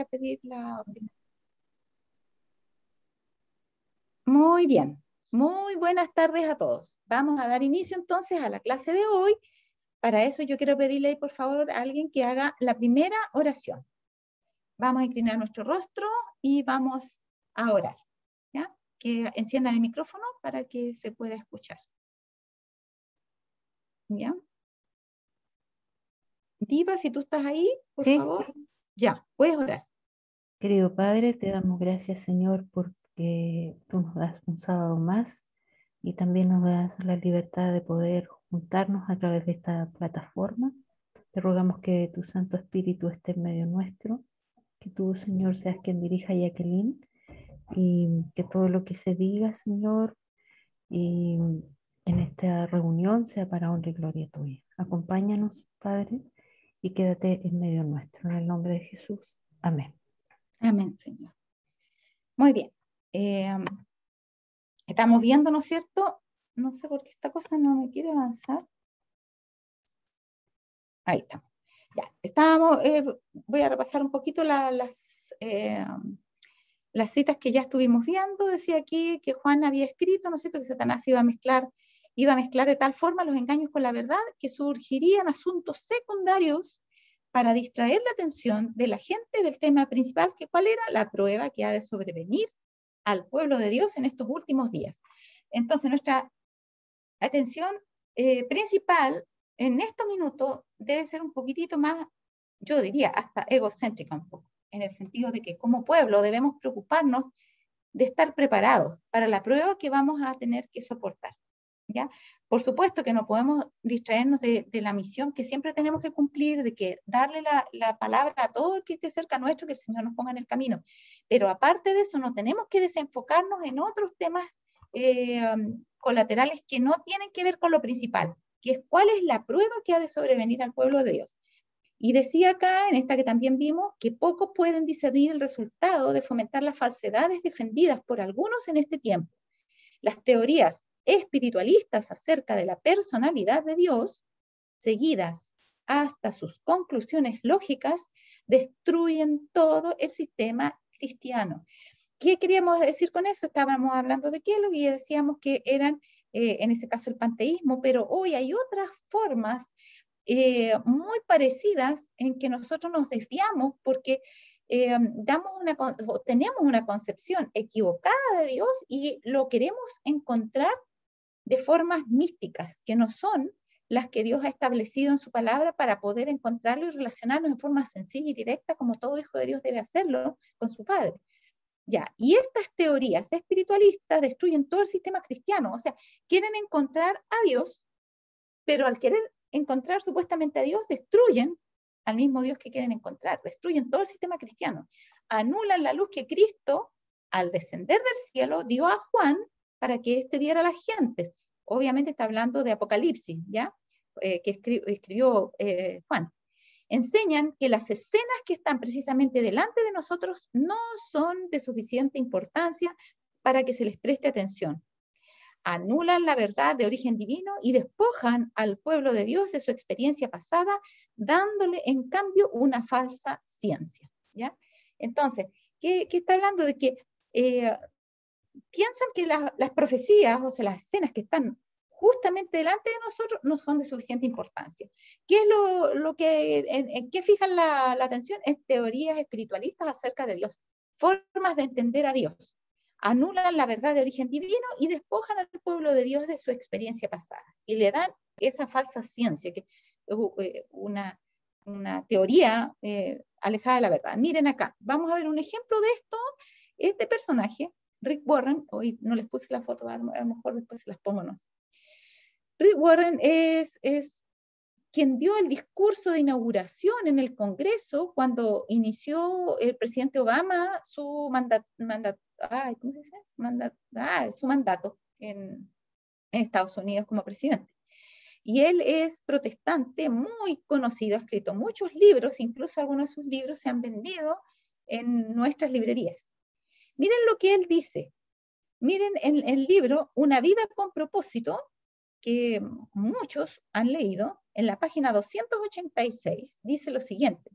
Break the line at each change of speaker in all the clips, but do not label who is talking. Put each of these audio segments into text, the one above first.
pedir la opinión. Muy bien, muy buenas tardes a todos. Vamos a dar inicio entonces a la clase de hoy. Para eso yo quiero pedirle, por favor, a alguien que haga la primera oración. Vamos a inclinar nuestro rostro y vamos a orar. ¿Ya? Que enciendan el micrófono para que se pueda escuchar. ¿Ya? Diva, si tú estás ahí, por favor. Ya, puedes orar.
Querido Padre, te damos gracias, Señor, porque tú nos das un sábado más y también nos das la libertad de poder juntarnos a través de esta plataforma. Te rogamos que tu Santo Espíritu esté en medio nuestro, que tú, Señor, seas quien dirija a Jacqueline y que todo lo que se diga, Señor, y en esta reunión sea para honra y gloria tuya. Acompáñanos, Padre, y quédate en medio nuestro. En el nombre de Jesús. Amén.
Amén, Señor. Muy bien. Estamos viendo, ¿no es cierto? No sé por qué esta cosa no me quiere avanzar. Ahí estamos. Ya, estábamos, voy a repasar un poquito las citas que ya estuvimos viendo. Decía aquí que Juan había escrito, ¿no es cierto?, que Satanás iba a mezclar de tal forma los engaños con la verdad que surgirían asuntos secundarios para distraer la atención de la gente del tema principal, que cuál era la prueba que ha de sobrevenir al pueblo de Dios en estos últimos días. Entonces, nuestra atención principal en estos minutos debe ser un poquitito más, yo diría, hasta egocéntrica un poco, en el sentido de que como pueblo debemos preocuparnos de estar preparados para la prueba que vamos a tener que soportar. ¿Ya? Por supuesto que no podemos distraernos de la misión que siempre tenemos que cumplir, de que darle la palabra a todo el que esté cerca nuestro, que el Señor nos ponga en el camino. Pero aparte de eso, no tenemos que desenfocarnos en otros temas colaterales que no tienen que ver con lo principal, que es cuál es la prueba que ha de sobrevenir al pueblo de Dios. Y decía acá, en esta que también vimos, que pocos pueden discernir el resultado de fomentar las falsedades defendidas por algunos en este tiempo. Las teorías espiritualistas acerca de la personalidad de Dios, seguidas hasta sus conclusiones lógicas, destruyen todo el sistema cristiano. ¿Qué queríamos decir con eso? Estábamos hablando de Kellogg y decíamos que eran, en ese caso, el panteísmo, pero hoy hay otras formas muy parecidas en que nosotros nos desviamos porque tenemos una concepción equivocada de Dios y lo queremos encontrar de formas místicas, que no son las que Dios ha establecido en su palabra para poder encontrarlo y relacionarnos de forma sencilla y directa, como todo hijo de Dios debe hacerlo con su Padre. Ya, y estas teorías espiritualistas destruyen todo el sistema cristiano, o sea, quieren encontrar a Dios, pero al querer encontrar supuestamente a Dios, destruyen al mismo Dios que quieren encontrar, destruyen todo el sistema cristiano, anulan la luz que Cristo, al descender del cielo, dio a Juan para que éste diera a las gentes. Obviamente está hablando de Apocalipsis, ¿ya? Que escribió Juan. Enseñan que las escenas que están precisamente delante de nosotros no son de suficiente importancia para que se les preste atención. Anulan la verdad de origen divino y despojan al pueblo de Dios de su experiencia pasada, dándole en cambio una falsa ciencia. ¿Ya? Entonces, ¿qué está hablando? De que piensan que las profecías, o sea, las escenas que están justamente delante de nosotros no son de suficiente importancia. ¿Qué es lo que, en qué fijan la atención? En teorías espiritualistas acerca de Dios, formas de entender a Dios. Anulan la verdad de origen divino y despojan al pueblo de Dios de su experiencia pasada. Y le dan esa falsa ciencia, que es una teoría alejada de la verdad. Miren acá, vamos a ver un ejemplo de esto. Este personaje, Rick Warren, hoy no les puse la foto, a lo mejor después se las pongo, no sé. Rick Warren es quien dio el discurso de inauguración en el Congreso cuando inició el presidente Obama su su mandato en Estados Unidos como presidente. Y él es protestante muy conocido, ha escrito muchos libros, incluso algunos de sus libros se han vendido en nuestras librerías. Miren lo que él dice. Miren en el libro Una vida con propósito, que muchos han leído, en la página 286, dice lo siguiente: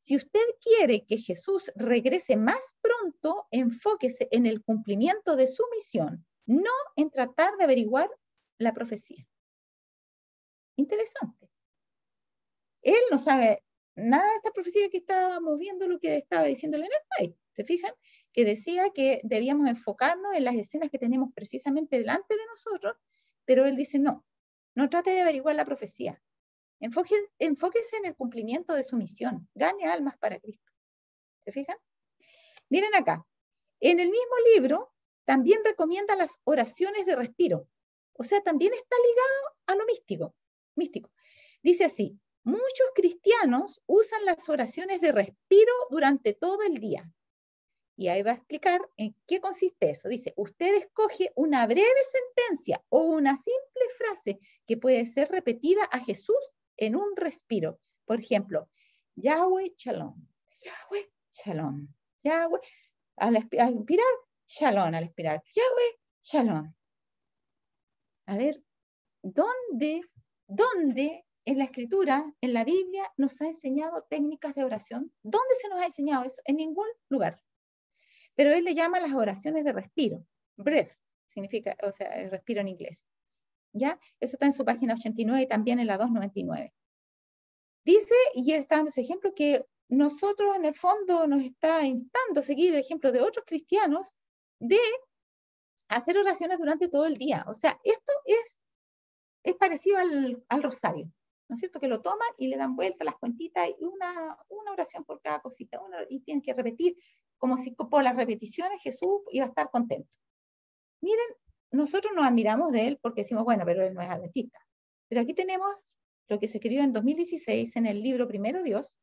Si usted quiere que Jesús regrese más pronto, enfóquese en el cumplimiento de su misión, no en tratar de averiguar la profecía. Interesante. Él no sabe nada de esta profecía que estábamos viendo, lo que estaba diciéndole en el país. ¿Se fijan? Que decía que debíamos enfocarnos en las escenas que tenemos precisamente delante de nosotros, pero él dice, no trate de averiguar la profecía. Enfóquese en el cumplimiento de su misión. Gane almas para Cristo. ¿Se fijan? Miren acá. En el mismo libro también recomienda las oraciones de respiro. O sea, también está ligado a lo místico. Dice así, muchos cristianos usan las oraciones de respiro durante todo el día. Y ahí va a explicar en qué consiste eso. Dice, usted escoge una breve sentencia o una simple frase que puede ser repetida a Jesús en un respiro. Por ejemplo, Yahweh Shalom, Yahweh Shalom, Yahweh, al inspirar, Shalom, al expirar, Yahweh Shalom. A ver, ¿dónde en la Escritura, en la Biblia, nos ha enseñado técnicas de oración? ¿Dónde se nos ha enseñado eso? En ningún lugar. Pero él le llama las oraciones de respiro. Breath significa, o sea, el respiro en inglés. ¿Ya? Eso está en su página 89 y también en la 299. Dice, y él está dando ese ejemplo, que nosotros en el fondo nos está instando a seguir el ejemplo de otros cristianos de hacer oraciones durante todo el día. O sea, esto es parecido al rosario, ¿no es cierto? Que lo toman y le dan vuelta las cuentitas y una oración por cada cosita, y tienen que repetir, como si por las repeticiones Jesús iba a estar contento. Miren, nosotros nos admiramos de él porque decimos, bueno, pero él no es adventista. Pero aquí tenemos lo que se escribió en 2016 en el libro Primero Dios,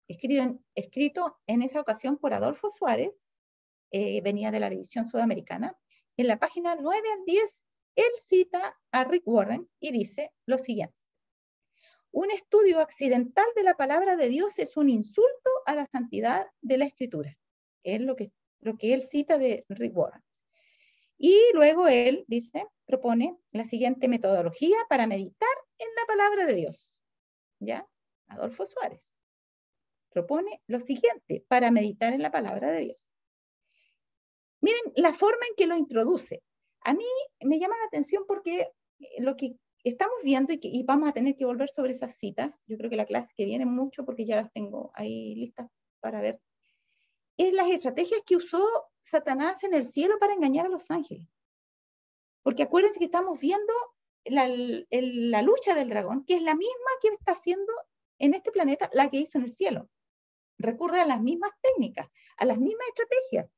escrito en esa ocasión por Adolfo Suárez, venía de la División Sudamericana. En la página 9 al 10, él cita a Rick Warren y dice lo siguiente. Un estudio accidental de la palabra de Dios es un insulto a la santidad de la Escritura. Es lo que él cita de Rick Warren. Y luego él propone la siguiente metodología para meditar en la palabra de Dios. ¿Ya? Adolfo Suárez propone lo siguiente para meditar en la palabra de Dios. Miren la forma en que lo introduce. A mí me llama la atención porque lo que estamos viendo y vamos a tener que volver sobre esas citas, yo creo que la clase que viene mucho porque ya las tengo ahí listas para ver, es las estrategias que usó Satanás en el cielo para engañar a los ángeles. Porque acuérdense que estamos viendo la lucha del dragón, que es la misma que está haciendo en este planeta, la que hizo en el cielo. Recurre a las mismas técnicas, a las mismas estrategias,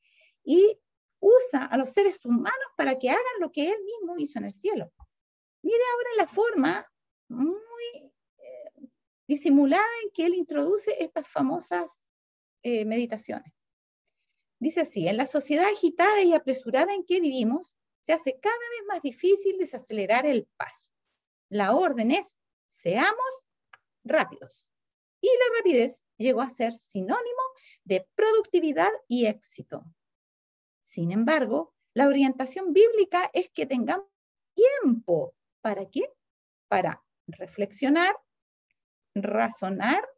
y usa a los seres humanos para que hagan lo que él mismo hizo en el cielo. Mire ahora la forma muy disimulada en que él introduce estas famosas meditaciones. Dice así, en la sociedad agitada y apresurada en que vivimos, se hace cada vez más difícil desacelerar el paso. La orden es, seamos rápidos. Y la rapidez llegó a ser sinónimo de productividad y éxito. Sin embargo, la orientación bíblica es que tengamos tiempo. ¿Para qué? Para reflexionar, razonar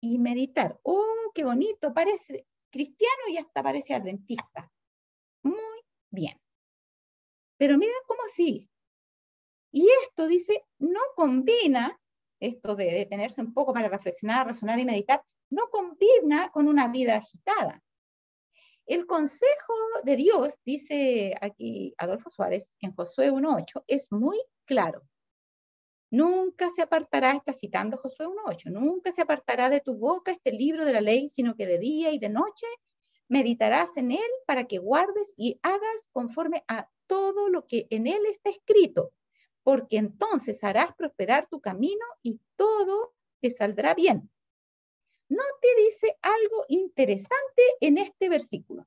y meditar. ¡Oh, qué bonito! Parece cristiano y hasta parece adventista. Muy bien. Pero miren cómo sigue. Y esto dice, no combina, esto de detenerse un poco para reflexionar, razonar y meditar, no combina con una vida agitada. El consejo de Dios, dice aquí Adolfo Suárez, en Josué 1.8, es muy claro. Nunca se apartará, está citando Josué 1.8, nunca se apartará de tu boca este libro de la ley, sino que de día y de noche meditarás en él para que guardes y hagas conforme a todo lo que en él está escrito, porque entonces harás prosperar tu camino y todo te saldrá bien. No te dice algo interesante en este versículo.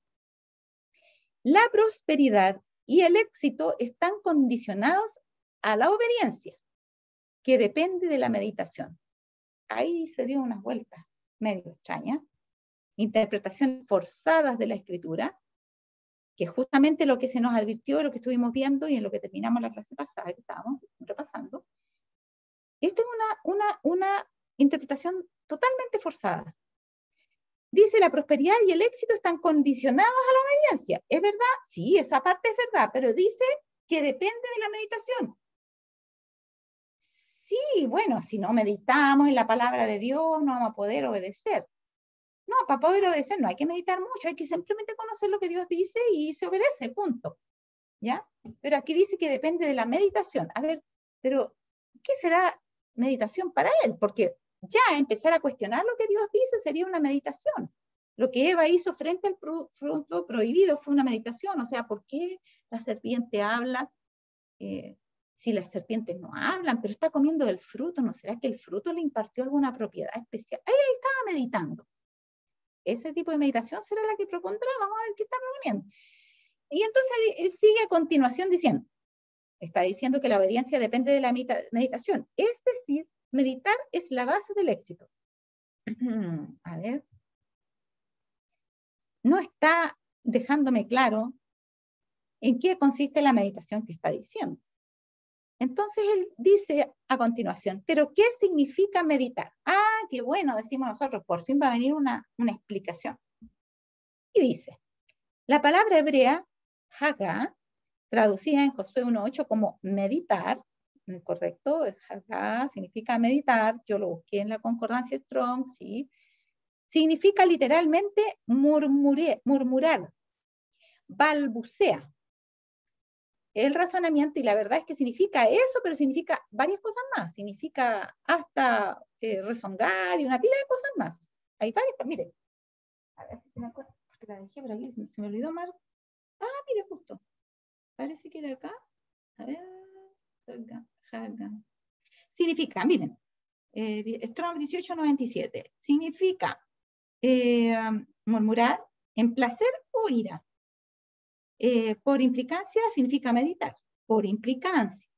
La prosperidad y el éxito están condicionados a la obediencia, que depende de la meditación. Ahí se dio unas vueltas medio extrañas, interpretaciones forzadas de la Escritura, que es justamente lo que se nos advirtió, lo que estuvimos viendo y en lo que terminamos la clase pasada, que estábamos repasando. Esta es una interpretación totalmente forzada. Dice, la prosperidad y el éxito están condicionados a la obediencia. ¿Es verdad? Sí, esa parte es verdad, pero dice que depende de la meditación. Sí, bueno, si no meditamos en la palabra de Dios, no vamos a poder obedecer. No, para poder obedecer no hay que meditar mucho, hay que simplemente conocer lo que Dios dice y se obedece, punto. ¿Ya? Pero aquí dice que depende de la meditación. A ver, pero ¿qué será meditación para él? Porque ya empezar a cuestionar lo que Dios dice sería una meditación. Lo que Eva hizo frente al fruto prohibido fue una meditación. O sea, ¿por qué la serpiente habla? Si las serpientes no hablan, pero está comiendo del fruto, ¿no será que el fruto le impartió alguna propiedad especial? Él estaba meditando. Ese tipo de meditación será la que propondrá. Vamos a ver qué está proponiendo. Y entonces él sigue a continuación diciendo, está diciendo que la obediencia depende de la meditación. Es decir, meditar es la base del éxito. A ver. No está dejándome claro en qué consiste la meditación que está diciendo. Entonces él dice a continuación, ¿pero qué significa meditar? Ah, qué bueno, decimos nosotros, por fin va a venir una explicación. Y dice, la palabra hebrea, haga, traducida en Josué 1.8 como meditar, ¿correcto? Haga significa meditar, yo lo busqué en la concordancia Strong, sí. Significa literalmente murmurar, balbucea. El razonamiento, y la verdad es que significa eso, pero significa varias cosas más. Significa hasta rezongar y una pila de cosas más. Hay varias, mire. A ver si me acuerdo, porque la dejé por aquí, se me olvidó más. Ah, mire, justo. Parece que era acá. A ver. Significa, miren, Strong 1897. Significa murmurar en placer o ira. Por implicancia significa meditar, por implicancia.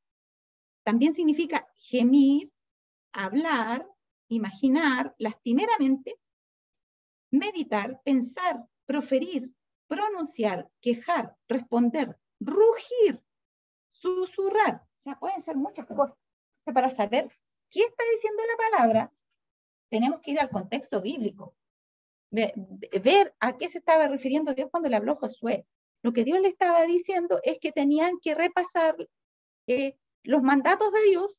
También significa gemir, hablar, imaginar, lastimeramente, meditar, pensar, proferir, pronunciar, quejar, responder, rugir, susurrar. O sea, pueden ser muchas cosas. Para saber qué está diciendo la palabra, tenemos que ir al contexto bíblico. Ver a qué se estaba refiriendo Dios cuando le habló a Josué. Lo que Dios le estaba diciendo es que tenían que repasar los mandatos de Dios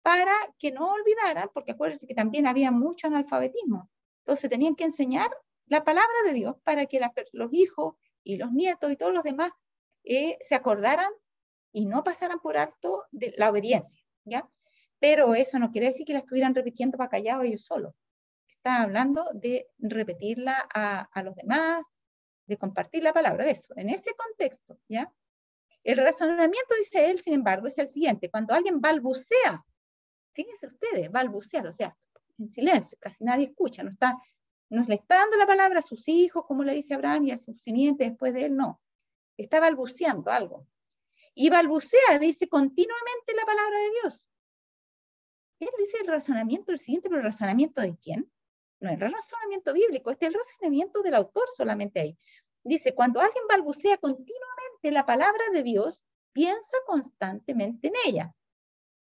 para que no olvidaran, porque acuérdense que también había mucho analfabetismo. Entonces tenían que enseñar la palabra de Dios para que los hijos y los nietos y todos los demás se acordaran y no pasaran por alto de la obediencia, ¿ya? Pero eso no quiere decir que la estuvieran repitiendo para callados ellos solos. Está hablando de repetirla a los demás, de compartir la palabra, de eso, en ese contexto, ¿ya? El razonamiento, dice él, sin embargo, es el siguiente: cuando alguien balbucea, fíjense ustedes, balbucear, o sea, en silencio, casi nadie escucha, no le está dando la palabra a sus hijos, como le dice Abraham, y a sus simientes después de él, no. Está balbuceando algo. Y balbucea, dice continuamente la palabra de Dios. Él dice el razonamiento el siguiente, pero ¿el razonamiento de quién? No es el razonamiento bíblico, este es el razonamiento del autor solamente ahí. Dice, cuando alguien balbucea continuamente la palabra de Dios, piensa constantemente en ella.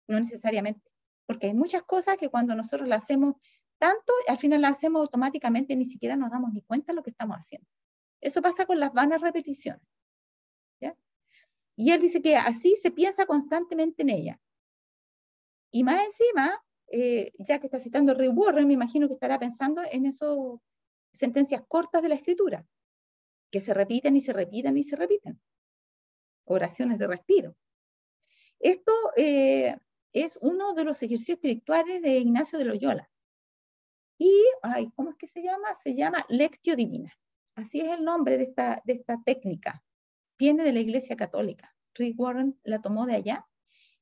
No necesariamente, porque hay muchas cosas que cuando nosotros las hacemos tanto, al final las hacemos automáticamente, ni siquiera nos damos ni cuenta de lo que estamos haciendo. Eso pasa con las vanas repeticiones. ¿Ya? Y él dice que así se piensa constantemente en ella. Y más encima, ya que está citando Rick Warren, me imagino que estará pensando en esas sentencias cortas de la Escritura, que se repiten y se repiten y se repiten. Oraciones de respiro. Esto es uno de los ejercicios espirituales de Ignacio de Loyola. Y, ¿cómo es que se llama? Se llama Lectio Divina. Así es el nombre de esta técnica. Viene de la Iglesia Católica. Rick Warren la tomó de allá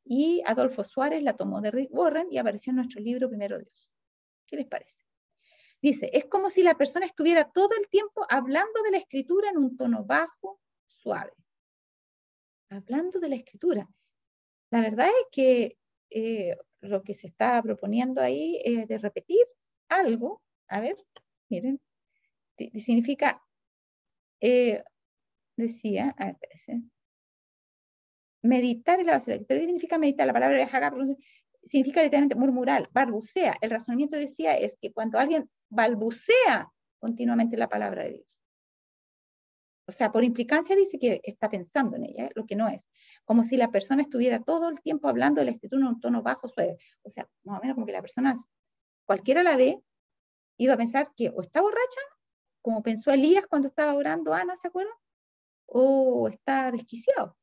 y Adolfo Suárez la tomó de Rick Warren y apareció en nuestro libro Primero Dios. ¿Qué les parece? Dice, es como si la persona estuviera todo el tiempo hablando de la Escritura en un tono bajo, suave. Hablando de la Escritura. La verdad es que lo que se está proponiendo ahí es de repetir algo. A ver, miren, significa, decía, a ver, espérense. Meditar es la base. ¿Pero qué significa meditar? La palabra de Haga significa literalmente murmurar, balbucea. El razonamiento decía es que cuando alguien balbucea continuamente la palabra de Dios. O sea, por implicancia dice que está pensando en ella, lo que no es. Como si la persona estuviera todo el tiempo hablando de la escritura en un tono bajo, suave. O sea, más o menos como que la persona, cualquiera la ve, iba a pensar que o está borracha, como pensó Elías cuando estaba orando Ana, ¿se acuerdan? O está desquiciado.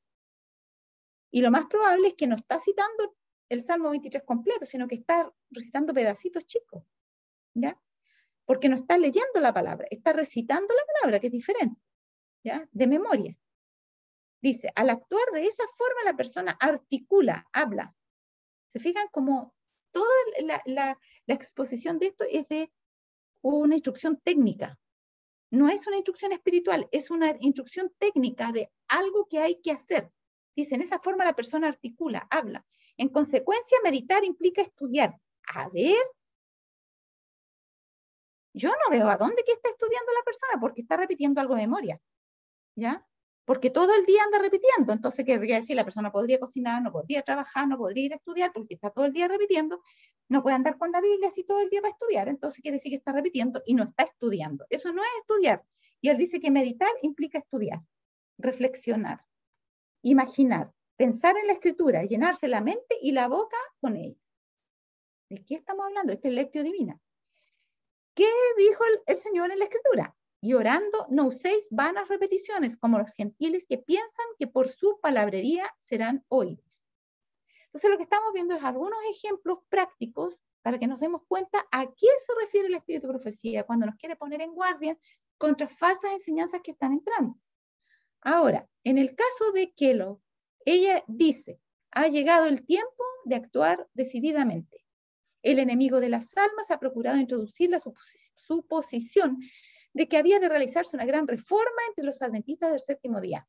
Y lo más probable es que no está citando el Salmo 23 completo, sino que está recitando pedacitos chicos, ¿ya? Porque no está leyendo la palabra, está recitando la palabra, que es diferente, ¿ya? De memoria. Dice, al actuar de esa forma la persona articula, habla. ¿Se fijan? Como toda la exposición de esto es de una instrucción técnica. No es una instrucción espiritual, es una instrucción técnica de algo que hay que hacer. Dice, en esa forma la persona articula, habla. En consecuencia, meditar implica estudiar. A ver, yo no veo a dónde que está estudiando la persona, porque está repitiendo algo de memoria, ¿ya? Porque todo el día anda repitiendo, entonces querría decir, la persona podría cocinar, no podría trabajar, no podría ir a estudiar, porque si está todo el día repitiendo, no puede andar con la Biblia así todo el día para estudiar, entonces quiere decir que está repitiendo y no está estudiando. Eso no es estudiar. Y él dice que meditar implica estudiar, reflexionar, imaginar, pensar en la escritura, llenarse la mente y la boca con ella. ¿De qué estamos hablando? Esta es lectio divina. ¿Qué dijo el Señor en la escritura? Y orando no uséis vanas repeticiones como los gentiles que piensan que por su palabrería serán oídos. Entonces lo que estamos viendo es algunos ejemplos prácticos para que nos demos cuenta a qué se refiere el espíritu de profecía cuando nos quiere poner en guardia contra falsas enseñanzas que están entrando. Ahora, en el caso de Kellogg, ella dice, ha llegado el tiempo de actuar decididamente. El enemigo de las almas ha procurado introducir la suposición de que había de realizarse una gran reforma entre los adventistas del séptimo día.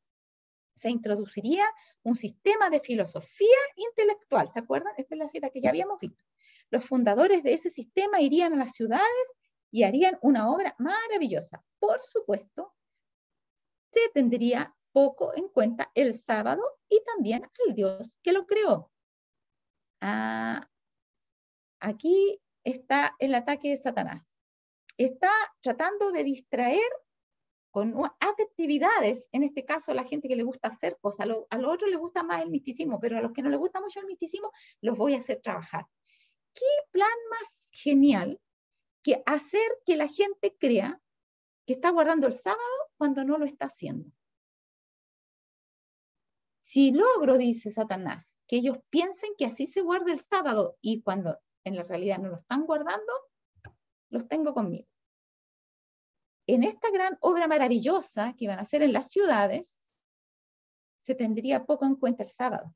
Se introduciría un sistema de filosofía intelectual. ¿Se acuerdan? Esta es la cita que ya habíamos visto. Los fundadores de ese sistema irían a las ciudades y harían una obra maravillosa. Por supuesto, se tendría poco en cuenta el sábado y también al Dios que lo creó. Aquí está el ataque de Satanás. Está tratando de distraer con actividades, en este caso a la gente que le gusta hacer cosas, a los otros les gusta más el misticismo, pero a los que no les gusta mucho el misticismo, los voy a hacer trabajar. ¿Qué plan más genial que hacer que la gente crea que está guardando el sábado cuando no lo está haciendo? Si logro, dice Satanás, que ellos piensen que así se guarda el sábado y cuando en la realidad no lo están guardando, los tengo conmigo. En esta gran obra maravillosa que iban a hacer en las ciudades, se tendría poco en cuenta el sábado.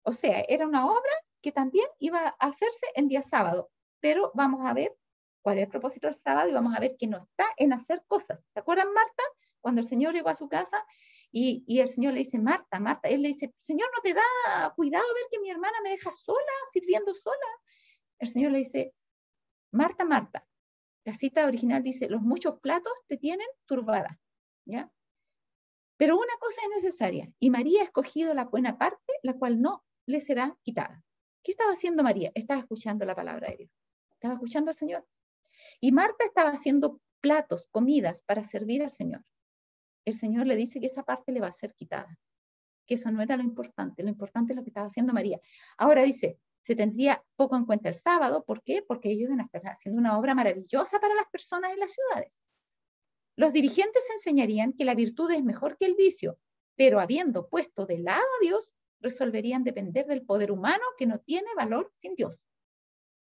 O sea, era una obra que también iba a hacerse en día sábado, pero vamos a ver cuál es el propósito del sábado y vamos a ver que no está en hacer cosas. ¿Se acuerdan, Marta? Cuando el Señor llegó a su casa y el Señor le dice, Marta, Marta, él le dice, Señor, ¿no te da cuidado ver que mi hermana me deja sola, sirviendo sola? El Señor le dice, Marta, Marta. La cita original dice, los muchos platos te tienen turbada, ¿ya? Pero una cosa es necesaria, y María ha escogido la buena parte, la cual no le será quitada. ¿Qué estaba haciendo María? Estaba escuchando la palabra de Dios. Estaba escuchando al Señor. Y Marta estaba haciendo platos, comidas para servir al Señor. El Señor le dice que esa parte le va a ser quitada, que eso no era lo importante es lo que estaba haciendo María. Ahora dice, se tendría poco en cuenta el sábado, ¿por qué? Porque ellos iban a estar haciendo una obra maravillosa para las personas en las ciudades. Los dirigentes enseñarían que la virtud es mejor que el vicio, pero habiendo puesto de lado a Dios, resolverían depender del poder humano que no tiene valor sin Dios.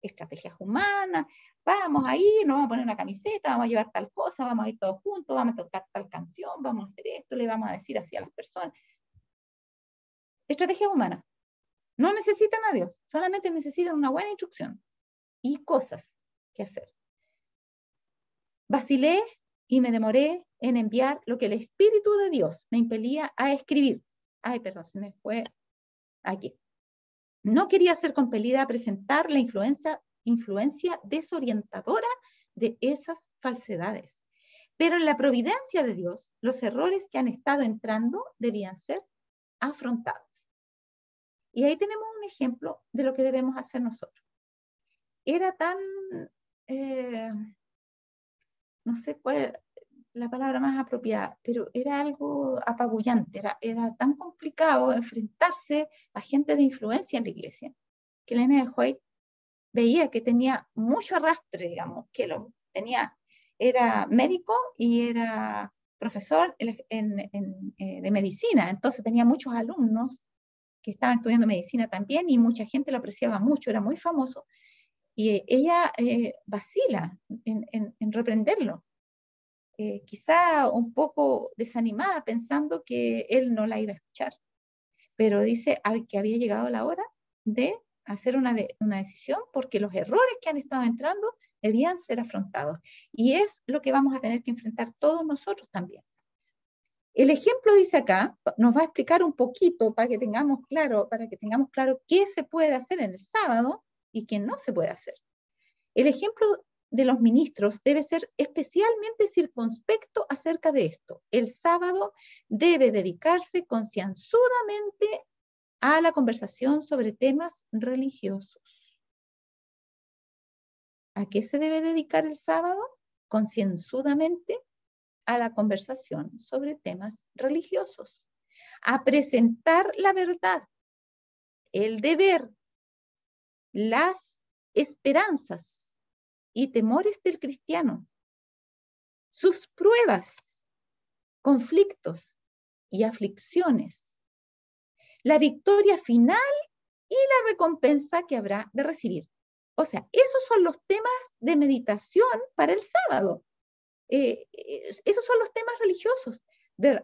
Estrategias humanas, vamos a ir, nos vamos a poner una camiseta, vamos a llevar tal cosa, vamos a ir todos juntos, vamos a tocar tal canción, vamos a hacer esto, le vamos a decir así a las personas. Estrategias humanas. No necesitan a Dios, solamente necesitan una buena instrucción y cosas que hacer. Vacilé y me demoré en enviar lo que el Espíritu de Dios me impelía a escribir. Ay, perdón, se me fue aquí. No quería ser compelida a presentar la influencia desorientadora de esas falsedades. Pero en la providencia de Dios, los errores que han estado entrando debían ser afrontados. Y ahí tenemos un ejemplo de lo que debemos hacer nosotros. Era tan no sé cuál es la palabra más apropiada, pero era algo apabullante, era tan complicado enfrentarse a gente de influencia en la iglesia, que Elena de White veía que tenía mucho arrastre, digamos, que era médico y era profesor de medicina, entonces tenía muchos alumnos que estaban estudiando medicina también y mucha gente lo apreciaba mucho, era muy famoso. Y ella vacila en reprenderlo, quizá un poco desanimada, pensando que él no la iba a escuchar, pero dice que había llegado la hora de hacer una decisión porque los errores que han estado entrando debían ser afrontados. Y es lo que vamos a tener que enfrentar todos nosotros también. El ejemplo dice acá, nos va a explicar un poquito para que tengamos claro qué se puede hacer en el sábado y qué no se puede hacer. El ejemplo de los ministros debe ser especialmente circunspecto acerca de esto. El sábado debe dedicarse concienzudamente a la conversación sobre temas religiosos. ¿A qué se debe dedicar el sábado? Concienzudamente a la conversación sobre temas religiosos, a presentar la verdad, el deber, las esperanzas y temores del cristiano, sus pruebas, conflictos y aflicciones, la victoria final y la recompensa que habrá de recibir. O sea, esos son los temas de meditación para el sábado. Esos son los temas religiosos.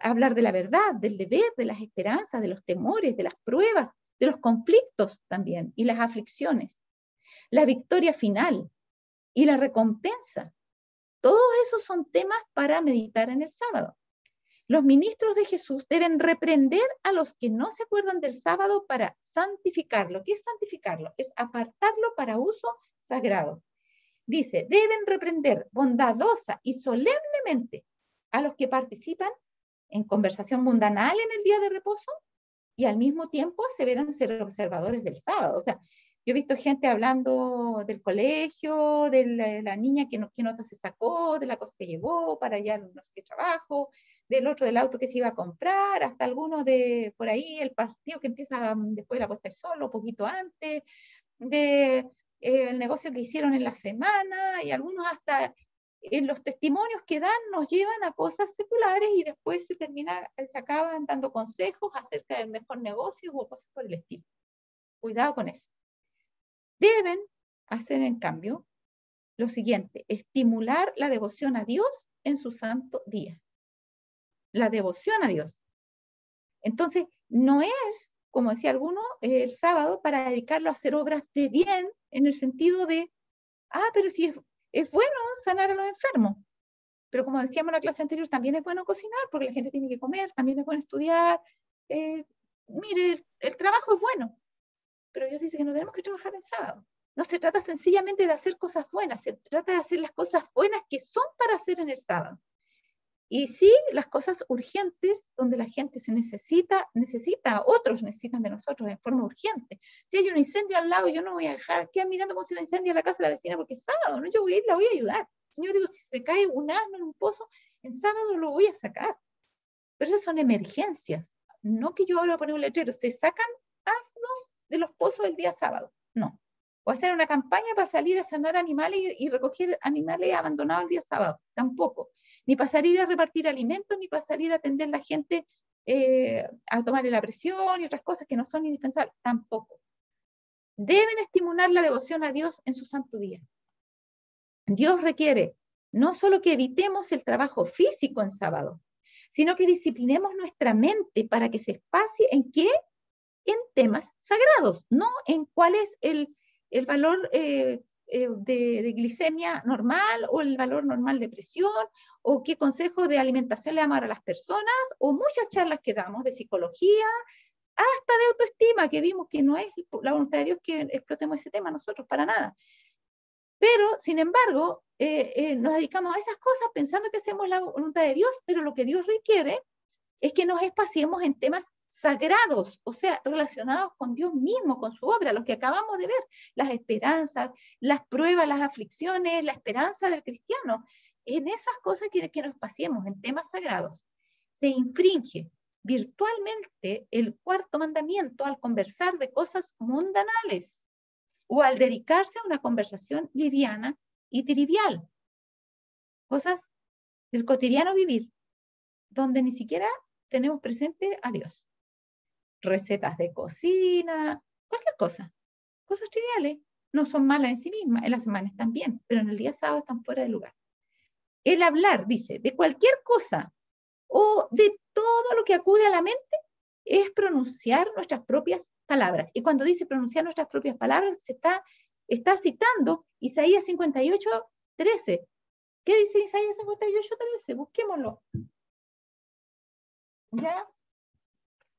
Hablar de la verdad, del deber, de las esperanzas, de los temores, de las pruebas, de los conflictos también y las aflicciones. La victoria final y la recompensa. Todos esos son temas para meditar en el sábado. Los ministros de Jesús deben reprender a los que no se acuerdan del sábado para santificarlo. ¿Qué es santificarlo? Es apartarlo para uso sagrado. Dice, deben reprender bondadosa y solemnemente a los que participan en conversación mundanal en el día de reposo y al mismo tiempo se verán ser observadores del sábado. O sea, yo he visto gente hablando del colegio, de la niña qué nota se sacó, de la cosa que llevó para allá no sé qué trabajo, del otro del auto que se iba a comprar, hasta algunos de por ahí, el partido que empieza después de la puesta de sol, un poquito antes, de el negocio que hicieron en la semana, y algunos hasta en los testimonios que dan nos llevan a cosas seculares y después se acaban dando consejos acerca del mejor negocio o cosas por el estilo. Cuidado con eso. Deben hacer, en cambio, lo siguiente: estimular la devoción a Dios en su santo día. La devoción a Dios. Entonces, no es, como decía alguno, el sábado para dedicarlo a hacer obras de bien, en el sentido de, pero si es bueno sanar a los enfermos. Pero como decíamos en la clase anterior, también es bueno cocinar, porque la gente tiene que comer, también es bueno estudiar. Mire, el trabajo es bueno, pero Dios dice que no tenemos que trabajar en sábado. No se trata sencillamente de hacer cosas buenas, se trata de hacer las cosas buenas que son para hacer en el sábado. Y sí, las cosas urgentes, donde la gente se necesita, otros necesitan de nosotros en forma urgente. Si hay un incendio al lado, yo no voy a dejar quedar mirando como si la incendia la casa de la vecina porque es sábado, ¿no? Yo voy a ir, la voy a ayudar. Señor, digo, si se cae un asno en un pozo, en sábado lo voy a sacar. Pero esas son emergencias. No que yo ahora voy a poner un letrero, se sacan asnos de los pozos el día sábado. No. O hacer una campaña para salir a sanar animales y recoger animales abandonados el día sábado. Tampoco. Ni para salir a repartir alimentos, ni para salir a atender a la gente a tomarle la presión y otras cosas que no son indispensables. Tampoco. Deben estimular la devoción a Dios en su santo día. Dios requiere no solo que evitemos el trabajo físico en sábado, sino que disciplinemos nuestra mente para que se espacie ¿en qué? En temas sagrados, no en cuál es el valor de glicemia normal o el valor normal de presión o qué consejo de alimentación le damos a las personas o muchas charlas que damos de psicología, hasta de autoestima, que vimos que no es la voluntad de Dios que explotemos ese tema nosotros para nada. Pero, sin embargo, nos dedicamos a esas cosas pensando que hacemos la voluntad de Dios, pero lo que Dios requiere es que nos espaciemos en temas sagrados, o sea, relacionados con Dios mismo, con su obra, los que acabamos de ver, las esperanzas, las pruebas, las aflicciones, la esperanza del cristiano. en esas cosas que nos paseemos, en temas sagrados, se infringe virtualmente el cuarto mandamiento al conversar de cosas mundanales o al dedicarse a una conversación liviana y trivial, cosas del cotidiano vivir, donde ni siquiera tenemos presente a Dios. Recetas de cocina, cualquier cosa, cosas triviales, no son malas en sí mismas, en las semanas también, pero en el día sábado están fuera de lugar. El hablar, dice, de cualquier cosa o de todo lo que acude a la mente es pronunciar nuestras propias palabras. Y cuando dice pronunciar nuestras propias palabras, se está citando Isaías 58:13. ¿Qué dice Isaías 58:13? Busquémoslo. ¿Ya?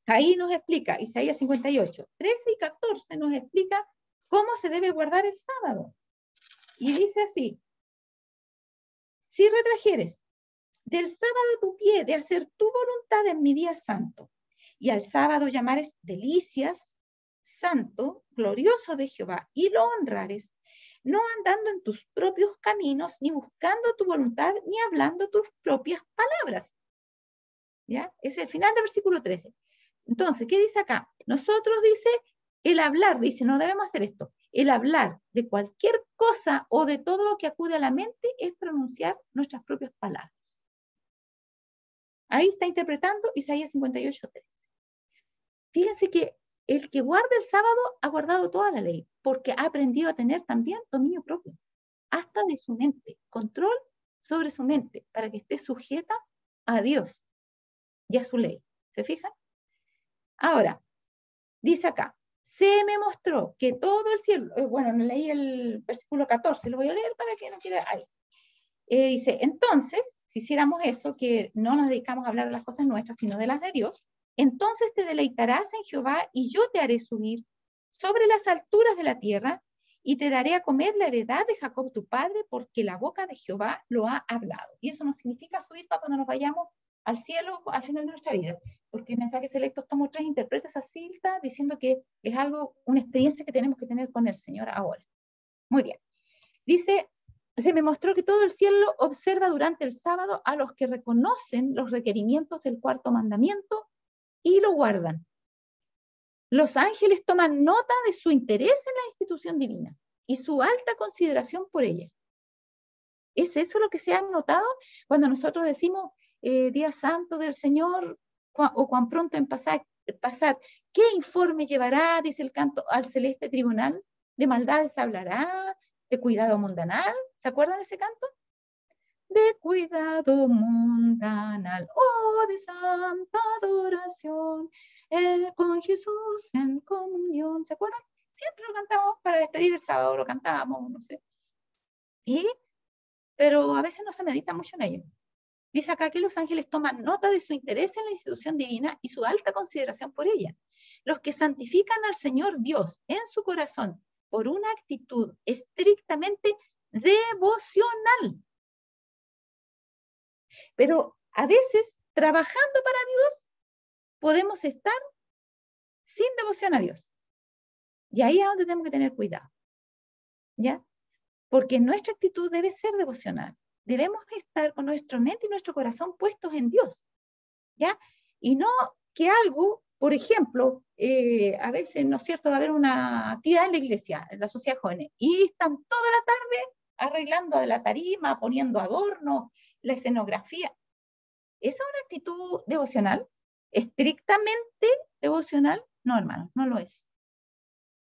Ahí nos explica, Isaías 58:13 y 14 nos explica cómo se debe guardar el sábado. Y dice así: si retrajeres del sábado tu pie de hacer tu voluntad en mi día santo, y al sábado llamares delicias, santo, glorioso de Jehová, y lo honrares, no andando en tus propios caminos, ni buscando tu voluntad, ni hablando tus propias palabras. ¿Ya? Ese es el final del versículo 13. Entonces, ¿qué dice acá? Nosotros dice, el hablar, dice, no debemos hacer esto. El hablar de cualquier cosa o de todo lo que acude a la mente es pronunciar nuestras propias palabras. Ahí está interpretando Isaías 58:13. Fíjense que el que guarda el sábado ha guardado toda la ley, porque ha aprendido a tener también dominio propio, hasta de su mente, control sobre su mente, para que esté sujeta a Dios y a su ley. ¿Se fijan? Ahora, dice acá, se me mostró que todo el cielo, bueno, no leí el versículo 14, lo voy a leer para que no quede ahí. Dice, entonces, si hiciéramos eso, que no nos dedicamos a hablar de las cosas nuestras, sino de las de Dios, entonces te deleitarás en Jehová y yo te haré subir sobre las alturas de la tierra y te daré a comer la heredad de Jacob tu padre, porque la boca de Jehová lo ha hablado. Y eso no significa subir para cuando nos vayamos al cielo al final de nuestra vida, porque Mensajes Selectos tomo 3 interpreta esa cita diciendo que es algo, una experiencia que tenemos que tener con el Señor ahora. Muy bien. Dice, se me mostró que todo el cielo observa durante el sábado a los que reconocen los requerimientos del cuarto mandamiento y lo guardan. Los ángeles toman nota de su interés en la institución divina y su alta consideración por ella. ¿Es eso lo que se ha notado cuando nosotros decimos Día Santo del Señor o cuán pronto en pasar? ¿Qué informe llevará, dice el canto, al celeste tribunal? ¿De maldades hablará? ¿De cuidado mundanal? ¿Se acuerdan de ese canto? De cuidado mundanal, oh, de santa adoración, con Jesús en comunión. ¿Se acuerdan? Siempre lo cantamos para despedir el sábado, lo cantábamos, no sé. Pero a veces no se medita mucho en ello. Dice acá que los ángeles toman nota de su interés en la institución divina y su alta consideración por ella. Los que santifican al Señor Dios en su corazón por una actitud estrictamente devocional. Pero a veces, trabajando para Dios, podemos estar sin devoción a Dios. Y ahí es donde tenemos que tener cuidado. ¿Ya? Porque nuestra actitud debe ser devocional. Debemos estar con nuestra mente y nuestro corazón puestos en Dios. ¿Ya? Y no que algo, por ejemplo, a veces, ¿no es cierto?, va a haber una actividad en la iglesia, en la sociedad joven, y están toda la tarde arreglando la tarima, poniendo adornos, la escenografía. ¿Esa es una actitud devocional? ¿Estrictamente devocional? No, hermano, no lo es.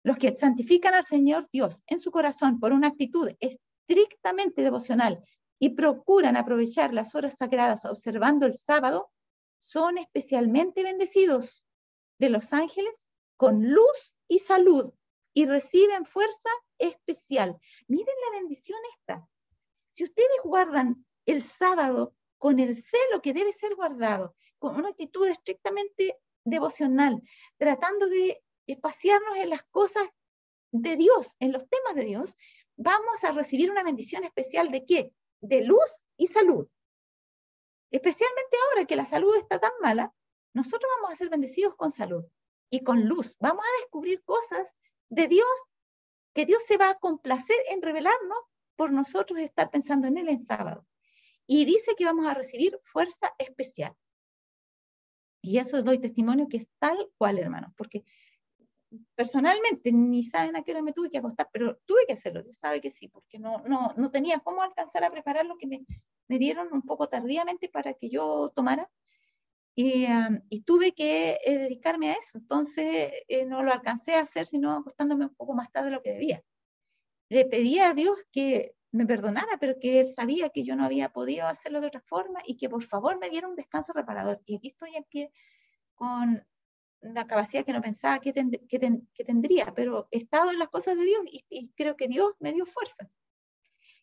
Los que santifican al Señor Dios en su corazón por una actitud estrictamente devocional y procuran aprovechar las horas sagradas observando el sábado, son especialmente bendecidos de los ángeles con luz y salud y reciben fuerza especial. Miren la bendición esta. Si ustedes guardan el sábado con el celo que debe ser guardado, con una actitud estrictamente devocional, tratando de pasearnos en las cosas de Dios, en los temas de Dios, vamos a recibir una bendición especial ¿de qué? De luz y salud. Especialmente ahora que la salud está tan mala, nosotros vamos a ser bendecidos con salud y con luz. Vamos a descubrir cosas de Dios que Dios se va a complacer en revelarnos por nosotros estar pensando en Él en sábado. y dice que vamos a recibir fuerza especial. Y eso doy testimonio que es tal cual, hermanos, porque personalmente ni saben a qué hora me tuve que acostar, pero tuve que hacerlo, Dios sabe que sí, porque no tenía cómo alcanzar a preparar lo que me dieron un poco tardíamente para que yo tomara, y tuve que dedicarme a eso, entonces no lo alcancé a hacer, sino acostándome un poco más tarde de lo que debía. Le pedí a Dios que me perdonara, pero que Él sabía que yo no había podido hacerlo de otra forma y que por favor me diera un descanso reparador. Y aquí estoy en pie con la capacidad que no pensaba que tendría, pero he estado en las cosas de Dios y creo que Dios me dio fuerza.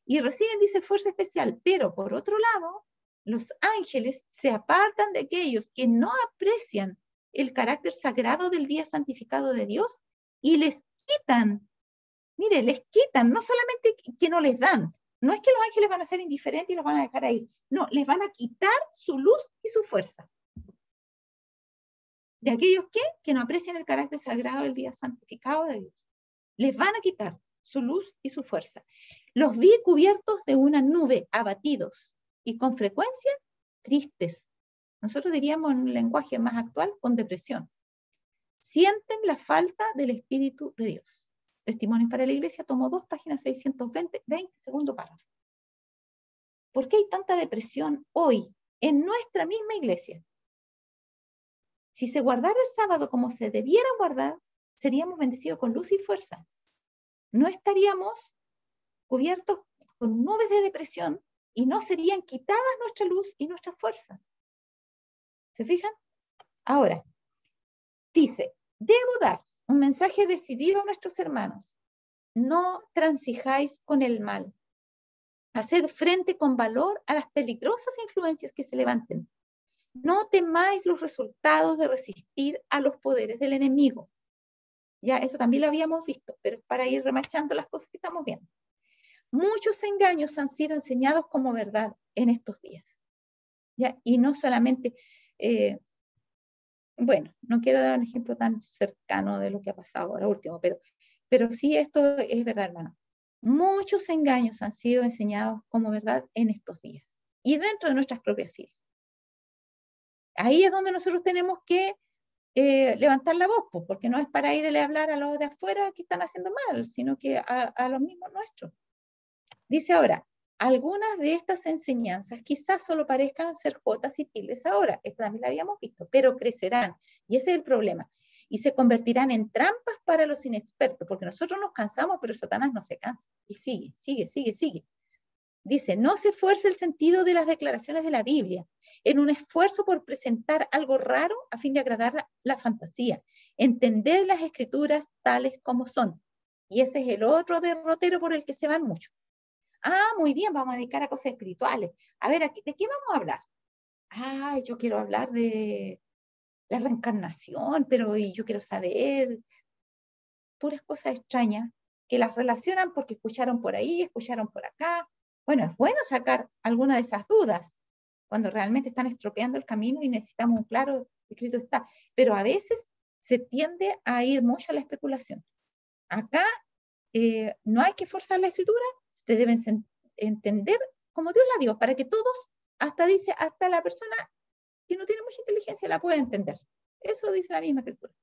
Y reciben, dice, fuerza especial, pero por otro lado, los ángeles se apartan de aquellos que no aprecian el carácter sagrado del día santificado de Dios y les quitan, mire, les quitan, no solamente que no les dan, no es que los ángeles van a ser indiferentes y los van a dejar ahí, no, les van a quitar su luz y su fuerza. De aquellos que no aprecian el carácter sagrado del día santificado de Dios. Les van a quitar su luz y su fuerza. Los vi cubiertos de una nube, abatidos y con frecuencia tristes. Nosotros diríamos en un lenguaje más actual, con depresión. Sienten la falta del Espíritu de Dios. Testimonios para la Iglesia, tomó 2 páginas, 620, 22º párrafo. ¿Por qué hay tanta depresión hoy en nuestra misma iglesia? Si se guardara el sábado como se debiera guardar, seríamos bendecidos con luz y fuerza. No estaríamos cubiertos con nubes de depresión y no serían quitadas nuestra luz y nuestra fuerza. ¿Se fijan? Ahora, dice, debo dar un mensaje decidido a nuestros hermanos. No transijáis con el mal. Haced frente con valor a las peligrosas influencias que se levanten. No temáis los resultados de resistir a los poderes del enemigo. Ya, eso también lo habíamos visto, pero es para ir remarchando las cosas que estamos viendo. Muchos engaños han sido enseñados como verdad en estos días. ¿Ya? Y no solamente, bueno, no quiero dar un ejemplo tan cercano de lo que ha pasado ahora último, pero sí esto es verdad, hermano. Muchos engaños han sido enseñados como verdad en estos días y dentro de nuestras propias filas. Ahí es donde nosotros tenemos que levantar la voz, pues, porque no es para ir a hablar a los de afuera que están haciendo mal, sino que a los mismos nuestros. Dice ahora, algunas de estas enseñanzas quizás solo parezcan ser jotas y tildes ahora, esta también la habíamos visto, pero crecerán, y ese es el problema, y se convertirán en trampas para los inexpertos, porque nosotros nos cansamos, pero Satanás no se cansa, y sigue. Dice, no se esfuerce el sentido de las declaraciones de la Biblia en un esfuerzo por presentar algo raro a fin de agradar la fantasía. Entended las escrituras tales como son. Y ese es el otro derrotero por el que se van muchos. Ah, muy bien, vamos a dedicar a cosas espirituales. A ver, ¿de qué vamos a hablar? Ah, yo quiero hablar de la reencarnación, pero yo quiero saber puras cosas extrañas que las relacionan porque escucharon por ahí, escucharon por acá. Bueno, es bueno sacar alguna de esas dudas cuando realmente están estropeando el camino y necesitamos un claro escrito está. Pero a veces se tiende a ir mucho a la especulación. Acá no hay que forzar la escritura, se deben entender como Dios la dio, para que todos, hasta la persona que no tiene mucha inteligencia la pueda entender. Eso dice la misma escritura.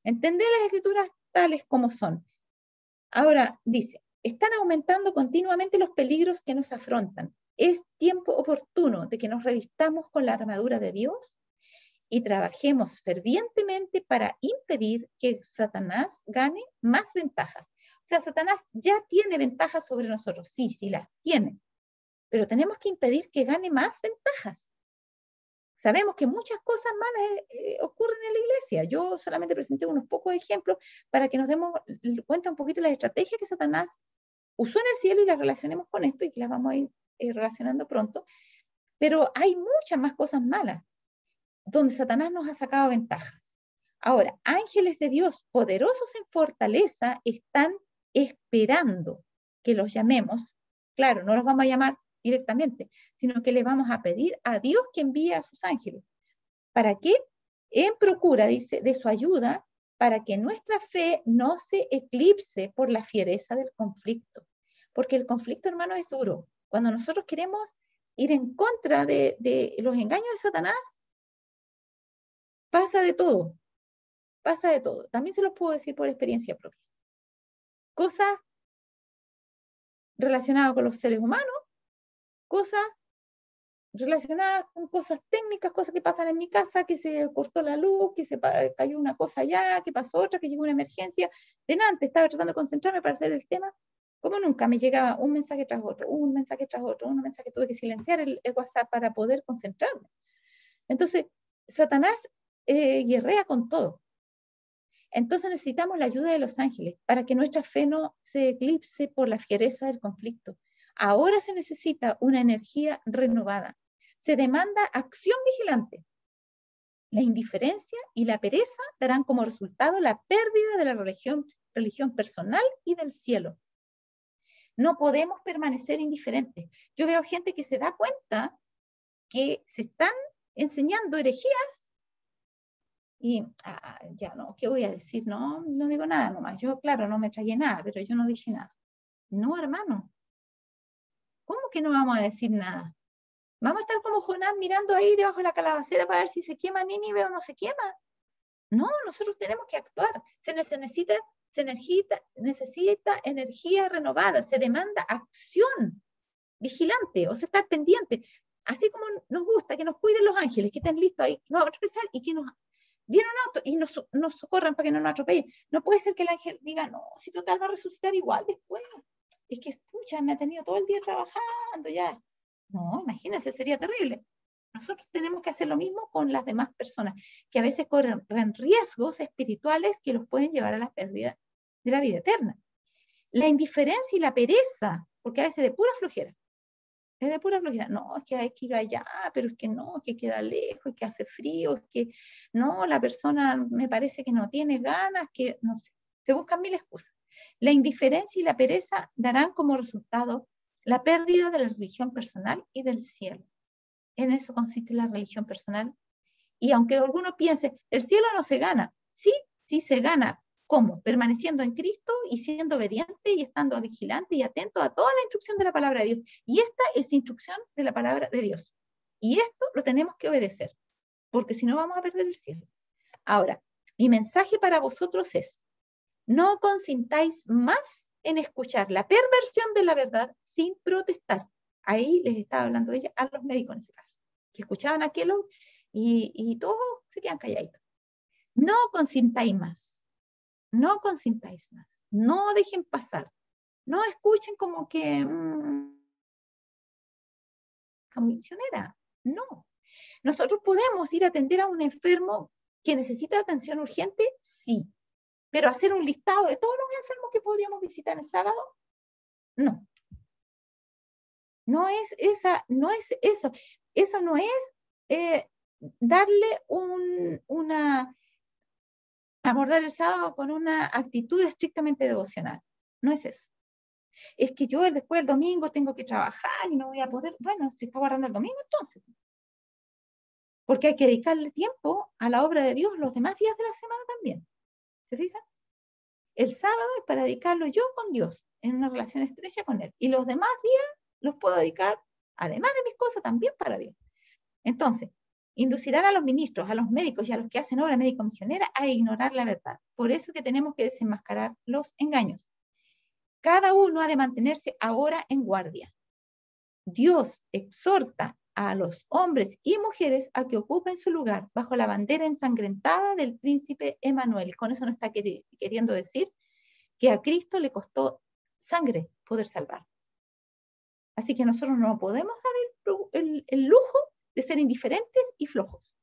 Entender las escrituras tales como son. Ahora dice, están aumentando continuamente los peligros que nos afrontan. Es tiempo oportuno de que nos revistamos con la armadura de Dios y trabajemos fervientemente para impedir que Satanás gane más ventajas. O sea, Satanás ya tiene ventajas sobre nosotros, sí las tiene, pero tenemos que impedir que gane más ventajas. Sabemos que muchas cosas malas ocurren en la iglesia. Yo solamente presenté unos pocos ejemplos para que nos demos cuenta un poquito de las estrategias que Satanás usó en el cielo y las relacionemos con esto y que las vamos a ir relacionando pronto. Pero hay muchas más cosas malas donde Satanás nos ha sacado ventajas. Ahora, ángeles de Dios poderosos en fortaleza están esperando que los llamemos. Claro, no los vamos a llamar directamente, sino que le vamos a pedir a Dios que envíe a sus ángeles. ¿Para qué? En procura, dice, de su ayuda, para que nuestra fe no se eclipse por la fiereza del conflicto. Porque el conflicto, hermano, es duro. Cuando nosotros queremos ir en contra de los engaños de Satanás, pasa de todo. Pasa de todo. También se los puedo decir por experiencia propia. Cosas relacionadas con los seres humanos, cosas relacionadas con cosas técnicas, cosas que pasan en mi casa, que se cortó la luz, que se cayó una cosa allá, que pasó otra, que llegó una emergencia. Delante estaba tratando de concentrarme para hacer el tema, como nunca me llegaba un mensaje tras otro, un mensaje tras otro, un mensaje, tuve que silenciar el WhatsApp para poder concentrarme. Entonces, Satanás guerrea con todo. Entonces necesitamos la ayuda de los ángeles para que nuestra fe no se eclipse por la fiereza del conflicto. Ahora se necesita una energía renovada. Se demanda acción vigilante. La indiferencia y la pereza darán como resultado la pérdida de la religión personal y del cielo. No podemos permanecer indiferentes. Yo veo gente que se da cuenta que se están enseñando herejías y ya no, ¿qué voy a decir? No, no digo nada nomás. Yo, claro, no me tragué nada, pero yo no dije nada. No, hermano. ¿Cómo que no vamos a decir nada? ¿Vamos a estar como Jonás mirando ahí debajo de la calabacera para ver si se quema Nínive o no se quema? No, nosotros tenemos que actuar. Se necesita energía renovada, se demanda acción vigilante, o sea, estar pendiente. Así como nos gusta que nos cuiden los ángeles, que estén listos ahí, no atropellar y que nos viene un auto y nos socorran para que no nos atropellen. No puede ser que el ángel diga, no, si total va a resucitar igual después. Es que, escucha, me ha tenido todo el día trabajando ya. No, imagínense, sería terrible. Nosotros tenemos que hacer lo mismo con las demás personas, que a veces corren riesgos espirituales que los pueden llevar a la pérdida de la vida eterna. La indiferencia y la pereza, porque a veces de pura flojera, es de pura flojera. No, es que hay que ir allá, pero es que no, que queda lejos, es que hace frío, es que no, la persona me parece que no tiene ganas, que no sé. Se buscan mil excusas. La indiferencia y la pereza darán como resultado la pérdida de la religión personal y del cielo. En eso consiste la religión personal. Y aunque alguno piense, el cielo no se gana. Sí, sí se gana. ¿Cómo? Permaneciendo en Cristo y siendo obediente y estando vigilante y atento a toda la instrucción de la palabra de Dios. Y esta es instrucción de la palabra de Dios. Y esto lo tenemos que obedecer, porque si no vamos a perder el cielo. Ahora, mi mensaje para vosotros es, no consintáis más en escuchar la perversión de la verdad sin protestar. Ahí les estaba hablando ella a los médicos en ese caso, que escuchaban a Kellogg y todos se quedan calladitos. No consintáis más. No consintáis más. No dejen pasar. No escuchen como que misionera. No. Nosotros podemos ir a atender a un enfermo que necesita atención urgente, sí. Pero hacer un listado de todos los enfermos que podríamos visitar el sábado, no. No es esa, no es eso. Eso no es darle abordar el sábado con una actitud estrictamente devocional. No es eso. Es que yo después del domingo tengo que trabajar y no voy a poder. Bueno, se está guardando el domingo entonces. Porque hay que dedicarle tiempo a la obra de Dios los demás días de la semana también. ¿Se fijan? El sábado es para dedicarlo yo con Dios, en una relación estrecha con Él. Y los demás días los puedo dedicar, además de mis cosas, también para Dios. Entonces, inducirán a los ministros, a los médicos y a los que hacen obra médico-misionera a ignorar la verdad. Por eso que tenemos que desenmascarar los engaños. Cada uno ha de mantenerse ahora en guardia. Dios exhorta a los hombres y mujeres a que ocupen su lugar bajo la bandera ensangrentada del príncipe Emanuel. Con eso no está queriendo decir que a Cristo le costó sangre poder salvar. Así que nosotros no podemos dar el lujo de ser indiferentes y flojos.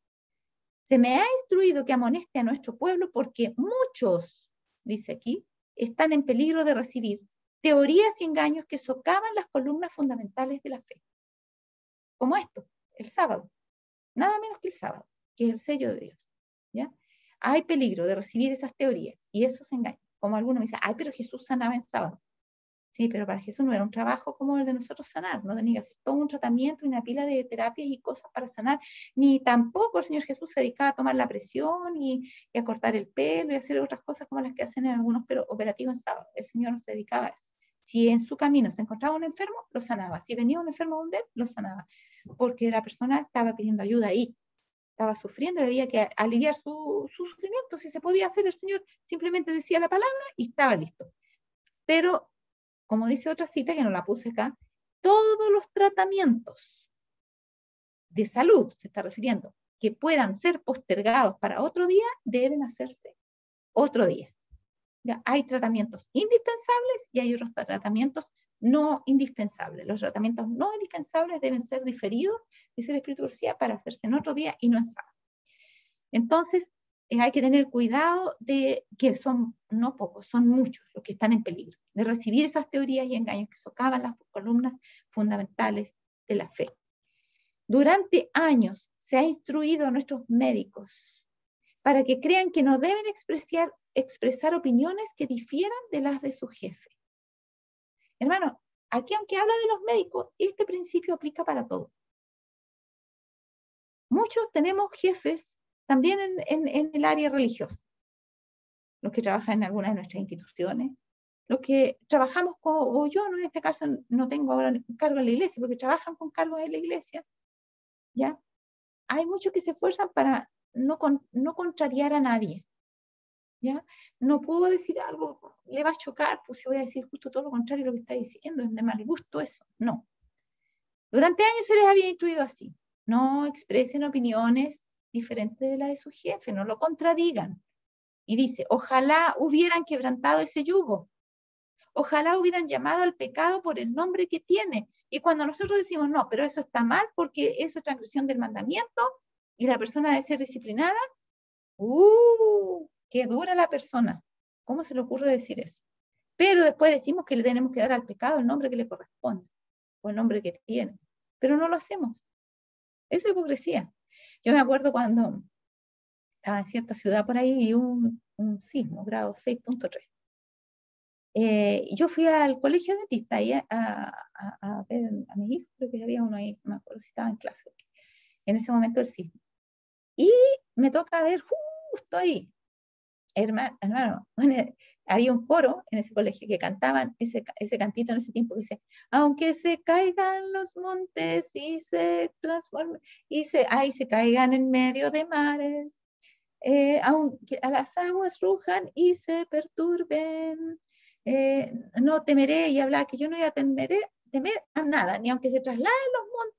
Se me ha instruido que amoneste a nuestro pueblo porque muchos, dice aquí, están en peligro de recibir teorías y engaños que socavan las columnas fundamentales de la fe. Como esto, el sábado. Nada menos que el sábado, que es el sello de Dios. ¿Ya? Hay peligro de recibir esas teorías y esos engaños. Como algunos me dicen, ay, pero Jesús sanaba en sábado. Sí, pero para Jesús no era un trabajo como el de nosotros sanar, no tenía que hacer todo un tratamiento y una pila de terapias y cosas para sanar, ni tampoco el Señor Jesús se dedicaba a tomar la presión y a cortar el pelo y a hacer otras cosas como las que hacen en algunos operativos en sábado. El Señor no se dedicaba a eso. Si en su camino se encontraba un enfermo, lo sanaba. Si venía un enfermo donde él, lo sanaba. Porque la persona estaba pidiendo ayuda ahí. Estaba sufriendo y había que aliviar su sufrimiento. Si se podía hacer, el Señor simplemente decía la palabra y estaba listo. Pero, como dice otra cita, que no la puse acá, todos los tratamientos de salud, se está refiriendo, que puedan ser postergados para otro día, deben hacerse otro día. Ya, hay tratamientos indispensables y hay otros tratamientos no indispensables. Los tratamientos no indispensables deben ser diferidos, dice el Espíritu García, para hacerse en otro día y no en sábado. Entonces, hay que tener cuidado de que son no pocos, son muchos los que están en peligro de recibir esas teorías y engaños que socavan las columnas fundamentales de la fe. Durante años se ha instruido a nuestros médicos para que crean que no deben expresar opiniones que difieran de las de su jefe. Hermano, aquí aunque habla de los médicos, este principio aplica para todo. Muchos tenemos jefes también en el área religiosa, los que trabajan en alguna de nuestras instituciones, los que trabajamos con, o yo en este caso no tengo ahora cargo en la iglesia, porque trabajan con cargos en la iglesia, ¿ya? Hay muchos que se esfuerzan para no contrariar a nadie, ¿ya? No puedo decir algo, le va a chocar, pues si voy a decir justo todo lo contrario de lo que está diciendo, es de mal gusto eso, no. Durante años se les había instruido así, no expresen opiniones diferentes de las de su jefe, no lo contradigan. Y dice, ojalá hubieran quebrantado ese yugo, ojalá hubieran llamado al pecado por el nombre que tiene. Y cuando nosotros decimos, no, pero eso está mal porque eso es transgresión del mandamiento y la persona debe ser disciplinada, qué dura la persona. ¿Cómo se le ocurre decir eso? Pero después decimos que le tenemos que dar al pecado el nombre que le corresponde o el nombre que tiene. Pero no lo hacemos. Eso es hipocresía. Yo me acuerdo cuando estaba en cierta ciudad por ahí y un sismo, grado 6.3. Yo fui al colegio dentista ahí a ver a mis hijos, creo que había uno ahí, no me acuerdo si estaba en clase, en ese momento del sismo. Y me toca ver justo ahí, hermano, había un coro en ese colegio que cantaban ese cantito en ese tiempo que dice, aunque se caigan los montes y se transformen, ahí se caigan en medio de mares, aunque a las aguas rujan y se perturben, no temeré, y hablaba que yo no iba a temer a nada, ni aunque se trasladen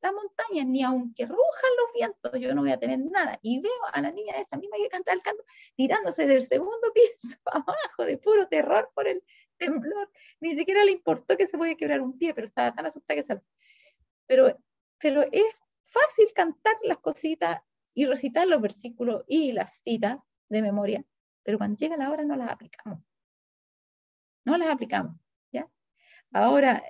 las montañas, ni aunque rujan los vientos, yo no voy a temer nada. Y veo a la niña esa misma que canta el canto, tirándose del segundo piso abajo, de puro terror por el temblor. Ni siquiera le importó que se podía quebrar un pie, pero estaba tan asustada que saltó. Pero es fácil cantar las cositas y recitar los versículos y las citas de memoria, pero cuando llega la hora no las aplicamos. No las aplicamos, ¿ya? Ahora,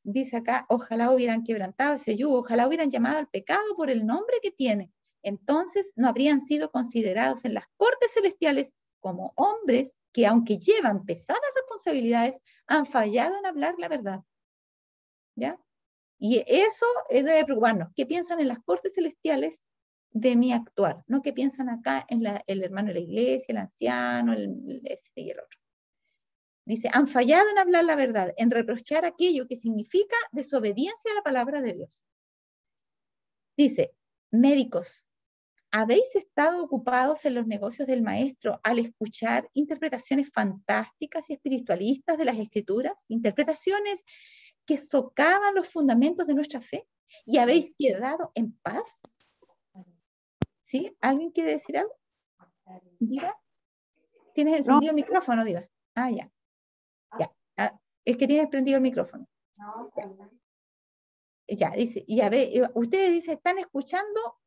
dice acá, ojalá hubieran quebrantado ese yugo, ojalá hubieran llamado al pecado por el nombre que tiene. Entonces no habrían sido considerados en las cortes celestiales como hombres que, aunque llevan pesadas responsabilidades, han fallado en hablar la verdad. ¿Ya? Y eso debe preocuparnos. ¿Qué piensan en las cortes celestiales de mi actuar? No qué piensan acá en el hermano de la iglesia, el anciano, este y el otro. Dice, han fallado en hablar la verdad, en reprochar aquello que significa desobediencia a la palabra de Dios. Dice, médicos, ¿habéis estado ocupados en los negocios del maestro al escuchar interpretaciones fantásticas y espiritualistas de las escrituras? Interpretaciones que socavan los fundamentos de nuestra fe, y habéis quedado en paz. ¿Sí? ¿Alguien quiere decir algo? ¿Diva? ¿Tienes encendido el micrófono, Diva? Ah, ya. Ya. Ah, es que tienes prendido el micrófono. Ya, dice, ustedes dicen, están escuchando,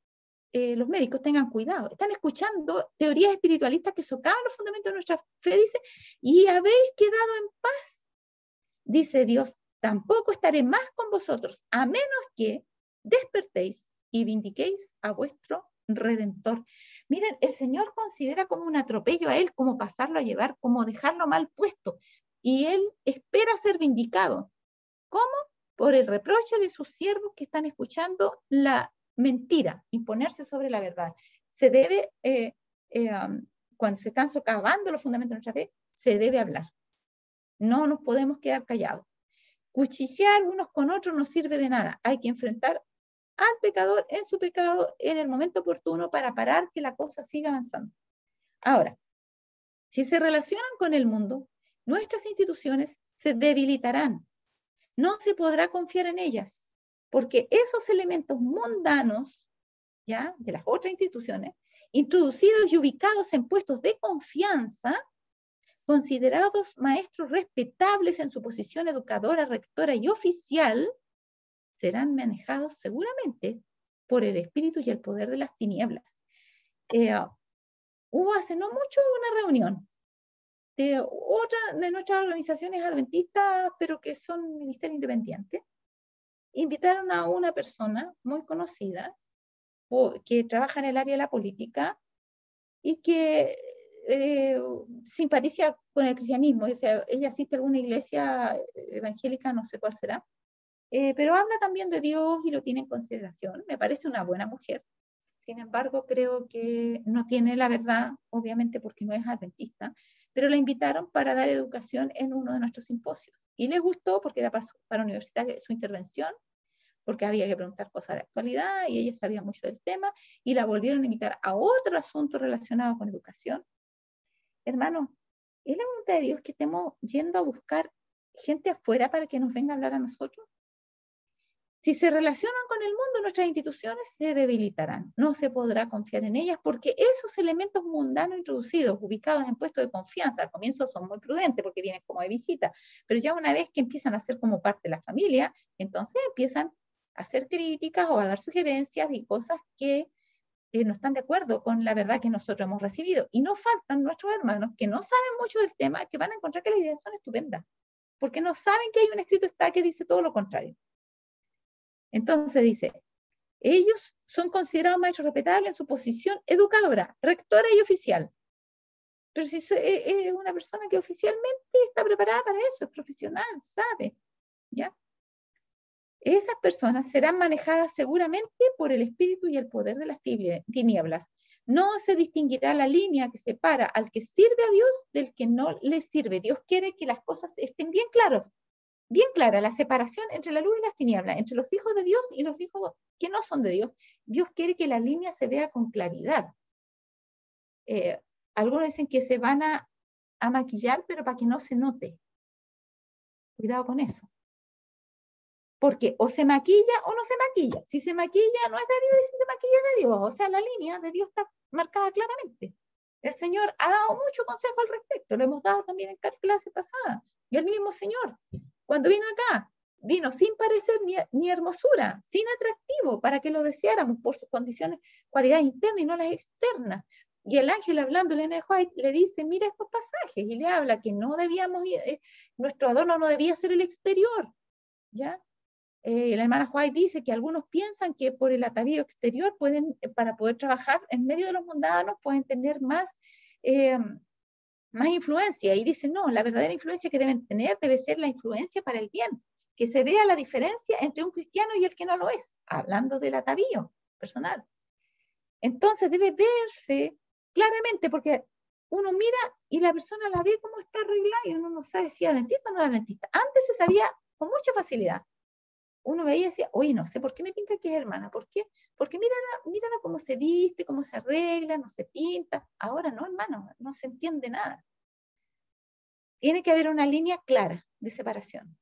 los médicos tengan cuidado, están escuchando teorías espiritualistas que socavan los fundamentos de nuestra fe, dice, y habéis quedado en paz. Dice Dios, tampoco estaré más con vosotros, a menos que despertéis y vindiquéis a vuestro Redentor. Miren, el Señor considera como un atropello a Él, como pasarlo a llevar, como dejarlo mal puesto. Y Él espera ser vindicado. ¿Cómo? Por el reproche de sus siervos que están escuchando la mentira, imponerse sobre la verdad. Se debe, cuando se están socavando los fundamentos de nuestra fe, se debe hablar. No nos podemos quedar callados. Cuchillar unos con otros no sirve de nada. Hay que enfrentar al pecador en su pecado en el momento oportuno para parar que la cosa siga avanzando. Ahora, si se relacionan con el mundo, nuestras instituciones se debilitarán. No se podrá confiar en ellas, porque esos elementos mundanos, ¿ya?, de las otras instituciones, introducidos y ubicados en puestos de confianza, considerados maestros respetables en su posición educadora, rectora y oficial, serán manejados seguramente por el espíritu y el poder de las tinieblas. Hubo hace no mucho una reunión de otra de nuestras organizaciones adventistas, pero que son ministerios independientes. Invitaron a una persona muy conocida que trabaja en el área de la política y que simpatiza con el cristianismo. O sea, ella asiste a alguna iglesia evangélica, no sé cuál será, pero habla también de Dios y lo tiene en consideración. Me parece una buena mujer. Sin embargo, creo que no tiene la verdad, obviamente porque no es adventista, pero la invitaron para dar educación en uno de nuestros simposios. Y les gustó porque era para universitaria su intervención, porque había que preguntar cosas de actualidad y ella sabía mucho del tema, y la volvieron a invitar a otro asunto relacionado con educación. Hermanos, ¿es la voluntad de Dios que estemos yendo a buscar gente afuera para que nos venga a hablar a nosotros? Si se relacionan con el mundo, nuestras instituciones se debilitarán. No se podrá confiar en ellas porque esos elementos mundanos introducidos, ubicados en puestos de confianza, al comienzo son muy prudentes porque vienen como de visita, pero ya una vez que empiezan a ser como parte de la familia, entonces empiezan a hacer críticas o a dar sugerencias y cosas que no están de acuerdo con la verdad que nosotros hemos recibido. Y no faltan nuestros hermanos que no saben mucho del tema, que van a encontrar que las ideas son estupendas, porque no saben que hay un escrito está que dice todo lo contrario. Entonces dice, ellos son considerados maestros respetables en su posición educadora, rectora y oficial. Pero si es una persona que oficialmente está preparada para eso, es profesional, sabe, ¿ya? Esas personas serán manejadas seguramente por el espíritu y el poder de las tinieblas. No se distinguirá la línea que separa al que sirve a Dios del que no le sirve. Dios quiere que las cosas estén bien claras, bien clara la separación entre la luz y las tinieblas, entre los hijos de Dios y los hijos que no son de Dios. Dios quiere que la línea se vea con claridad. Algunos dicen que se van a maquillar, pero para que no se note. Cuidado con eso. Porque o se maquilla o no se maquilla. Si se maquilla no es de Dios y si se maquilla es de Dios. O sea, la línea de Dios está marcada claramente. El Señor ha dado mucho consejo al respecto. Lo hemos dado también en clase pasada. Y el mismo Señor, cuando vino acá, vino sin parecer ni hermosura, sin atractivo, para que lo deseáramos por sus condiciones, cualidades internas y no las externas. Y el ángel hablándole en el White le dice, mira estos pasajes, y le habla que no debíamos ir, nuestro adorno no debía ser el exterior, ¿ya? La hermana White dice que algunos piensan que por el atavío exterior pueden, para poder trabajar en medio de los mundanos, pueden tener más influencia, y dice, no, la verdadera influencia que deben tener debe ser la influencia para el bien, que se vea la diferencia entre un cristiano y el que no lo es, hablando del atavío personal. Entonces debe verse claramente, porque uno mira y la persona la ve como está arreglada y uno no sabe si es adventista o no es adventista. Antes se sabía con mucha facilidad. Uno veía y decía, oye, no sé por qué me tinca que es hermana. ¿Por qué? Porque mírala cómo se viste, cómo se arregla, no se pinta. Ahora no, hermano, no se entiende nada. Tiene que haber una línea clara de separación.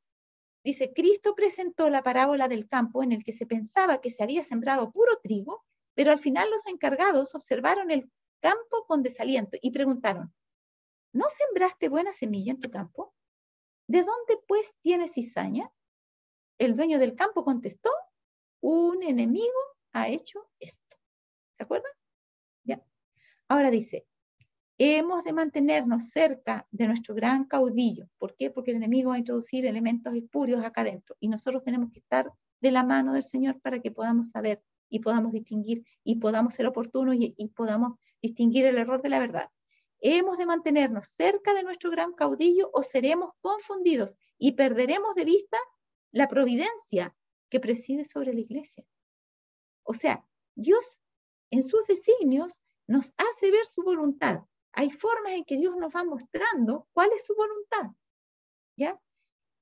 Dice, Cristo presentó la parábola del campo en el que se pensaba que se había sembrado puro trigo, pero al final los encargados observaron el campo con desaliento y preguntaron, ¿no sembraste buena semilla en tu campo? ¿De dónde pues tienes cizaña? El dueño del campo contestó, un enemigo ha hecho esto. ¿Se acuerdan? Ya. Ahora dice, hemos de mantenernos cerca de nuestro gran caudillo. ¿Por qué? Porque el enemigo va a introducir elementos espurios acá adentro. Y nosotros tenemos que estar de la mano del Señor para que podamos saber y podamos distinguir y podamos ser oportunos y podamos distinguir el error de la verdad. Hemos de mantenernos cerca de nuestro gran caudillo o seremos confundidos y perderemos de vista la providencia que preside sobre la iglesia. O sea, Dios en sus designios nos hace ver su voluntad. Hay formas en que Dios nos va mostrando cuál es su voluntad, ¿ya?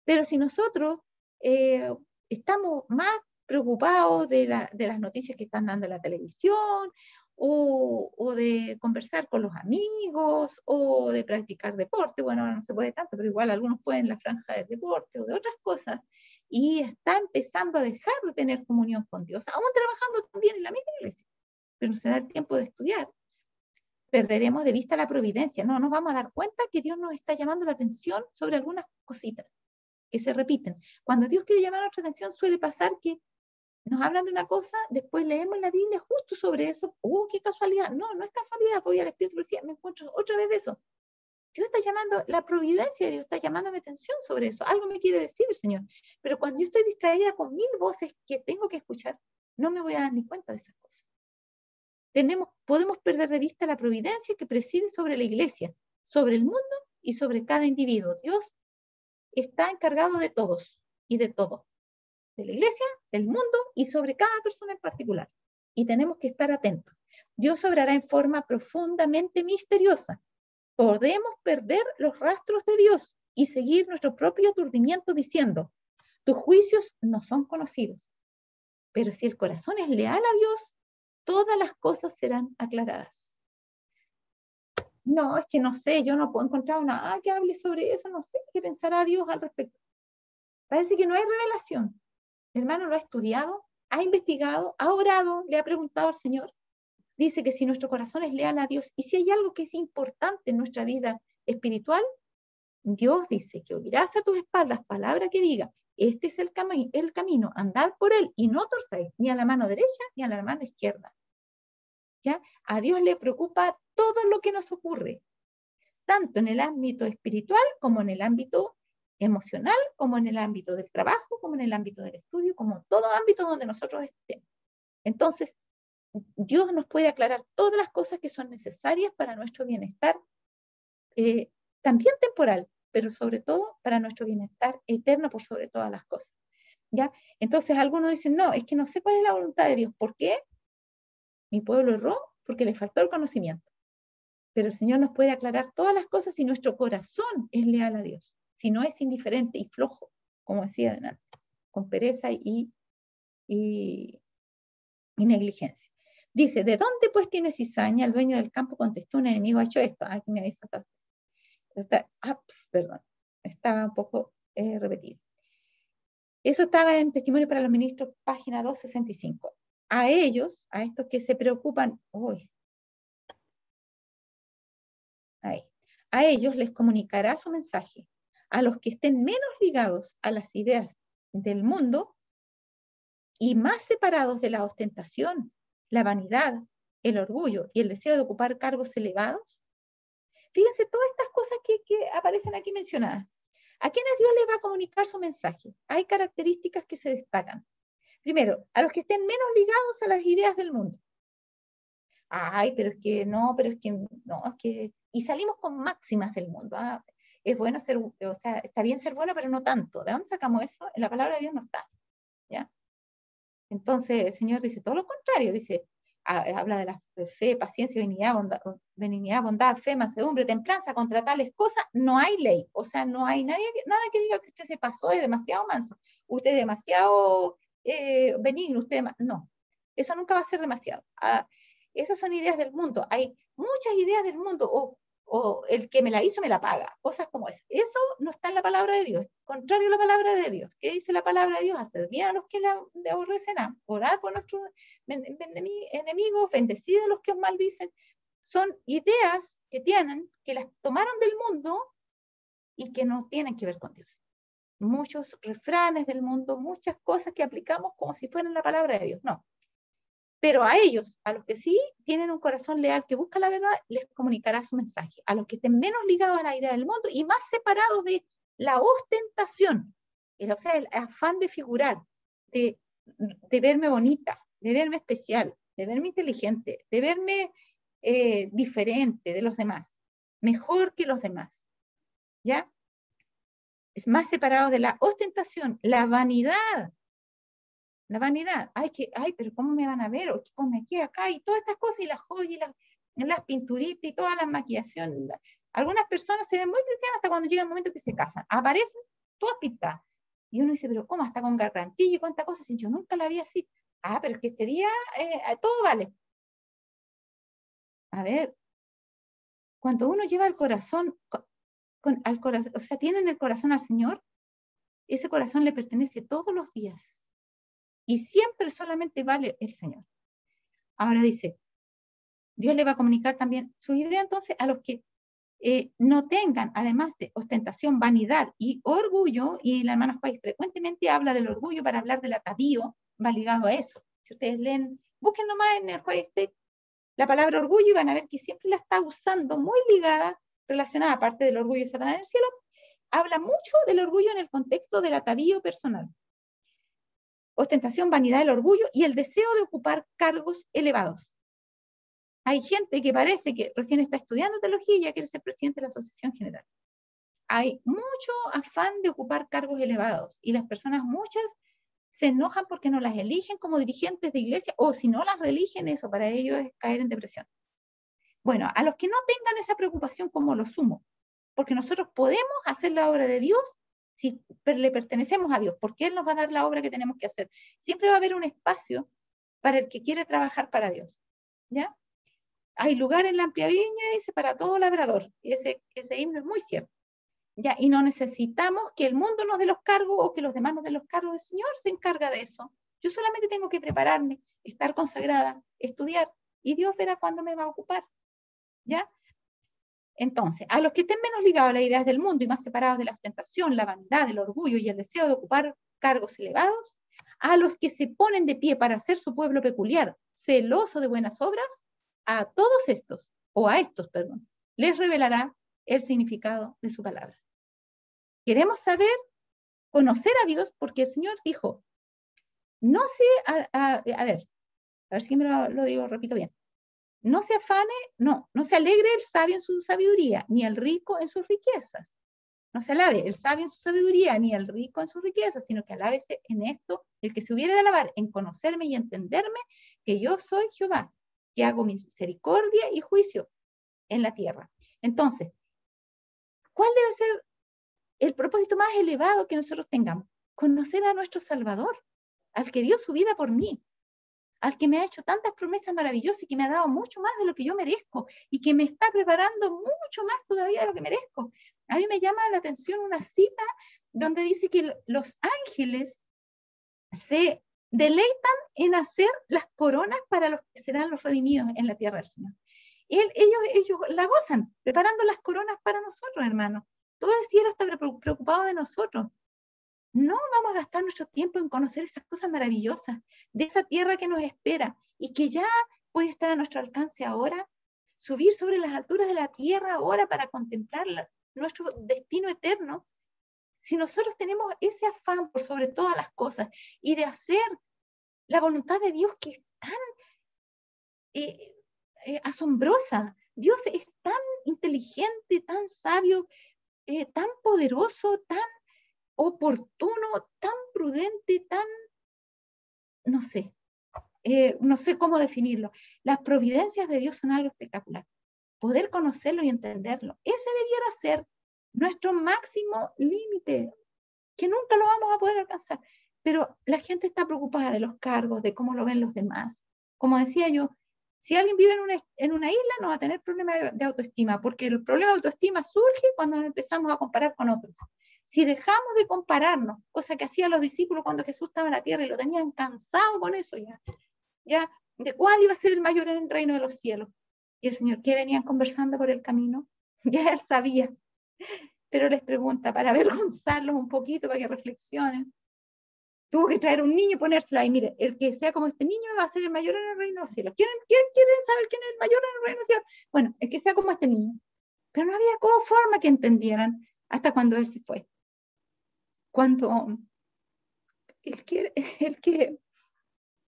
Pero si nosotros estamos más preocupados de las noticias que están dando en la televisión, o de conversar con los amigos, o de practicar deporte. Bueno, ahora no se puede tanto, pero igual algunos pueden la franja del deporte o de otras cosas, y está empezando a dejar de tener comunión con Dios, aún trabajando también en la misma iglesia, pero no se da el tiempo de estudiar. Perderemos de vista la providencia, no nos vamos a dar cuenta que Dios nos está llamando la atención sobre algunas cositas que se repiten. Cuando Dios quiere llamar nuestra atención, suele pasar que nos hablan de una cosa, después leemos la Biblia justo sobre eso. ¡Oh, qué casualidad! No, no es casualidad, voy al Espíritu y decía, me encuentro otra vez de eso. Dios está llamando, la providencia de Dios está llamando mi atención sobre eso. Algo me quiere decir el Señor. Pero cuando yo estoy distraída con 1000 voces que tengo que escuchar, no me voy a dar ni cuenta de esas cosas. Podemos perder de vista la providencia que preside sobre la iglesia, sobre el mundo y sobre cada individuo. Dios está encargado de todos y de todo, de la iglesia, del mundo y sobre cada persona en particular. Y tenemos que estar atentos. Dios obrará en forma profundamente misteriosa. Podemos perder los rastros de Dios y seguir nuestro propio aturdimiento diciendo, tus juicios no son conocidos. Pero si el corazón es leal a Dios, todas las cosas serán aclaradas. No, es que no sé, yo no puedo encontrar nada que hable sobre eso, no sé qué pensará Dios al respecto. Parece que no hay revelación. El hermano lo ha estudiado, ha investigado, ha orado, le ha preguntado al Señor. Dice que si nuestro corazón es leal a Dios y si hay algo que es importante en nuestra vida espiritual, Dios dice que oirás a tus espaldas palabra que diga, este es el camino, andad por él y no torcéis ni a la mano derecha ni a la mano izquierda. ¿Ya? A Dios le preocupa todo lo que nos ocurre, tanto en el ámbito espiritual como en el ámbito emocional, como en el ámbito del trabajo, como en el ámbito del estudio, como todo ámbito donde nosotros estemos. Entonces, Dios nos puede aclarar todas las cosas que son necesarias para nuestro bienestar, también temporal, pero sobre todo para nuestro bienestar eterno por sobre todas las cosas. ¿Ya? Entonces, algunos dicen, no, es que no sé cuál es la voluntad de Dios. ¿Por qué? Mi pueblo erró porque le faltó el conocimiento. Pero el Señor nos puede aclarar todas las cosas si nuestro corazón es leal a Dios, si no es indiferente y flojo, como decía adelante, con pereza y negligencia. Dice, ¿de dónde pues tiene cizaña? El dueño del campo contestó, un enemigo ha hecho esto. Aquí me avisa. Perdón, estaba un poco repetido. Eso estaba en Testimonio para los Ministros, página 265. A ellos, a estos que se preocupan, a ellos les comunicará su mensaje. A los que estén menos ligados a las ideas del mundo y más separados de la ostentación, la vanidad, el orgullo y el deseo de ocupar cargos elevados. Fíjense todas estas cosas que aparecen aquí mencionadas. ¿A quiénes Dios les va a comunicar su mensaje? Hay características que se destacan. Primero, a los que estén menos ligados a las ideas del mundo. Pero es que no, es que... Y salimos con máximas del mundo. Es bueno ser, o sea, está bien ser bueno, pero no tanto. ¿De dónde sacamos eso? En la palabra de Dios no está. ¿Ya? Entonces el Señor dice todo lo contrario, dice, habla de la fe, paciencia, benignidad, bondad, fe, mansedumbre, templanza, contra tales cosas no hay ley, o sea, no hay nada que diga que usted se pasó, es demasiado manso, usted es demasiado benigno, no, eso nunca va a ser demasiado. Esas son ideas del mundo, hay muchas ideas del mundo, o el que me la hizo me la paga, cosas como esa. Eso no está en la palabra de Dios, contrario a la palabra de Dios. ¿Qué dice la palabra de Dios? Hacer bien a los que le aborrecen, orar por nuestros enemigos, bendecid a los que os maldicen. Son ideas que tienen, que las tomaron del mundo y que no tienen que ver con Dios. Muchos refranes del mundo, muchas cosas que aplicamos como si fueran la palabra de Dios. No. Pero a ellos, a los que sí tienen un corazón leal que busca la verdad, les comunicará su mensaje. A los que estén menos ligados a la idea del mundo y más separados de la ostentación, o sea, el afán de figurar, de verme bonita, de verme especial, de verme inteligente, de verme diferente de los demás, mejor que los demás. ¿Ya? Es más separado de la ostentación, la vanidad. La vanidad, pero ¿cómo me van a ver? O ponme aquí, acá, y todas estas cosas, y las joyas, y las pinturitas, y todas las maquillaciones. Algunas personas se ven muy cristianas hasta cuando llega el momento que se casan. Aparecen todas pintadas. Y uno dice, pero ¿cómo? Hasta con gargantilla y cuánta cosa, si yo nunca la vi así. Ah, pero es que este día todo vale. A ver, cuando uno lleva el corazón, al corazón, o sea, tiene en el corazón al Señor, ese corazón le pertenece todos los días. Y siempre solamente vale el Señor. Ahora dice, Dios le va a comunicar también su idea entonces a los que no tengan, además de ostentación, vanidad y orgullo, y la hermana Juárez frecuentemente habla del orgullo para hablar del atavío, va ligado a eso. Si ustedes leen, busquen nomás en el Juárez la palabra orgullo y van a ver que siempre la está usando muy ligada, relacionada, aparte del orgullo de Satanás en el cielo, habla mucho del orgullo en el contexto del atavío personal. Ostentación, vanidad, el orgullo y el deseo de ocupar cargos elevados. Hay gente que parece que recién está estudiando teología y ya quiere ser presidente de la Asociación General. Hay mucho afán de ocupar cargos elevados y las personas, muchas, se enojan porque no las eligen como dirigentes de iglesia, o si no las reeligen, eso para ellos es caer en depresión. Bueno, a los que no tengan esa preocupación como lo sumo, porque nosotros podemos hacer la obra de Dios si le pertenecemos a Dios, porque Él nos va a dar la obra que tenemos que hacer. Siempre va a haber un espacio para el que quiere trabajar para Dios, ¿ya? Hay lugar en la amplia viña, dice, para todo labrador. Y ese himno es muy cierto. ¿Ya? Y no necesitamos que el mundo nos dé los cargos o que los demás nos den los cargos. El Señor se encarga de eso. Yo solamente tengo que prepararme, estar consagrada, estudiar, y Dios verá cuándo me va a ocupar. ¿Ya? Entonces, a los que estén menos ligados a las ideas del mundo y más separados de la ostentación, la vanidad, el orgullo y el deseo de ocupar cargos elevados, a los que se ponen de pie para hacer su pueblo peculiar, celoso de buenas obras, a todos estos, o a estos, perdón, les revelará el significado de su palabra. Queremos saber, conocer a Dios, porque el Señor dijo, no se, a ver si me lo digo, repito bien, no se afane, no se alegre el sabio en su sabiduría, ni el rico en sus riquezas. No se alabe el sabio en su sabiduría, ni el rico en sus riquezas, sino que alábese en esto el que se hubiere de alabar, en conocerme y entenderme que yo soy Jehová, que hago misericordia y juicio en la tierra. Entonces, ¿cuál debe ser el propósito más elevado que nosotros tengamos? Conocer a nuestro Salvador, al que dio su vida por mí, al que me ha hecho tantas promesas maravillosas y que me ha dado mucho más de lo que yo merezco y que me está preparando mucho más todavía de lo que merezco. A mí me llama la atención una cita donde dice que los ángeles se deleitan en hacer las coronas para los que serán los redimidos en la tierra del Señor. Ellos la gozan, preparando las coronas para nosotros, hermanos. Todo el cielo está preocupado de nosotros. No vamos a gastar nuestro tiempo en conocer esas cosas maravillosas, de esa tierra que nos espera y que ya puede estar a nuestro alcance ahora. Subir sobre las alturas de la tierra ahora para contemplar nuestro destino eterno. Si nosotros tenemos ese afán por sobre todas las cosas y de hacer la voluntad de Dios, que es tan asombrosa, Dios es tan inteligente, tan sabio, tan poderoso, tan oportuno, tan prudente, tan, no sé cómo definirlo. Las providencias de Dios son algo espectacular. Poder conocerlo y entenderlo, ese debiera ser nuestro máximo límite, que nunca lo vamos a poder alcanzar. Pero la gente está preocupada de los cargos, de cómo lo ven los demás. Como decía yo, si alguien vive en una isla, no va a tener problema de autoestima, porque el problema de autoestima surge cuando nos empezamos a comparar con otros. Si dejamos de compararnos, cosa que hacían los discípulos cuando Jesús estaba en la tierra y lo tenían cansado con eso ya de cuál iba a ser el mayor en el reino de los cielos. Y el Señor, ¿qué venían conversando por el camino? Ya Él sabía, pero les pregunta para avergonzarlos un poquito, para que reflexionen. Tuvo que traer un niño y ponérselo ahí. Mire, el que sea como este niño va a ser el mayor en el reino de los cielos. ¿Quieren saber quién es el mayor en el reino de los cielos? Bueno, el que sea como este niño. Pero no había forma que entendieran hasta cuando Él se fue. Cuando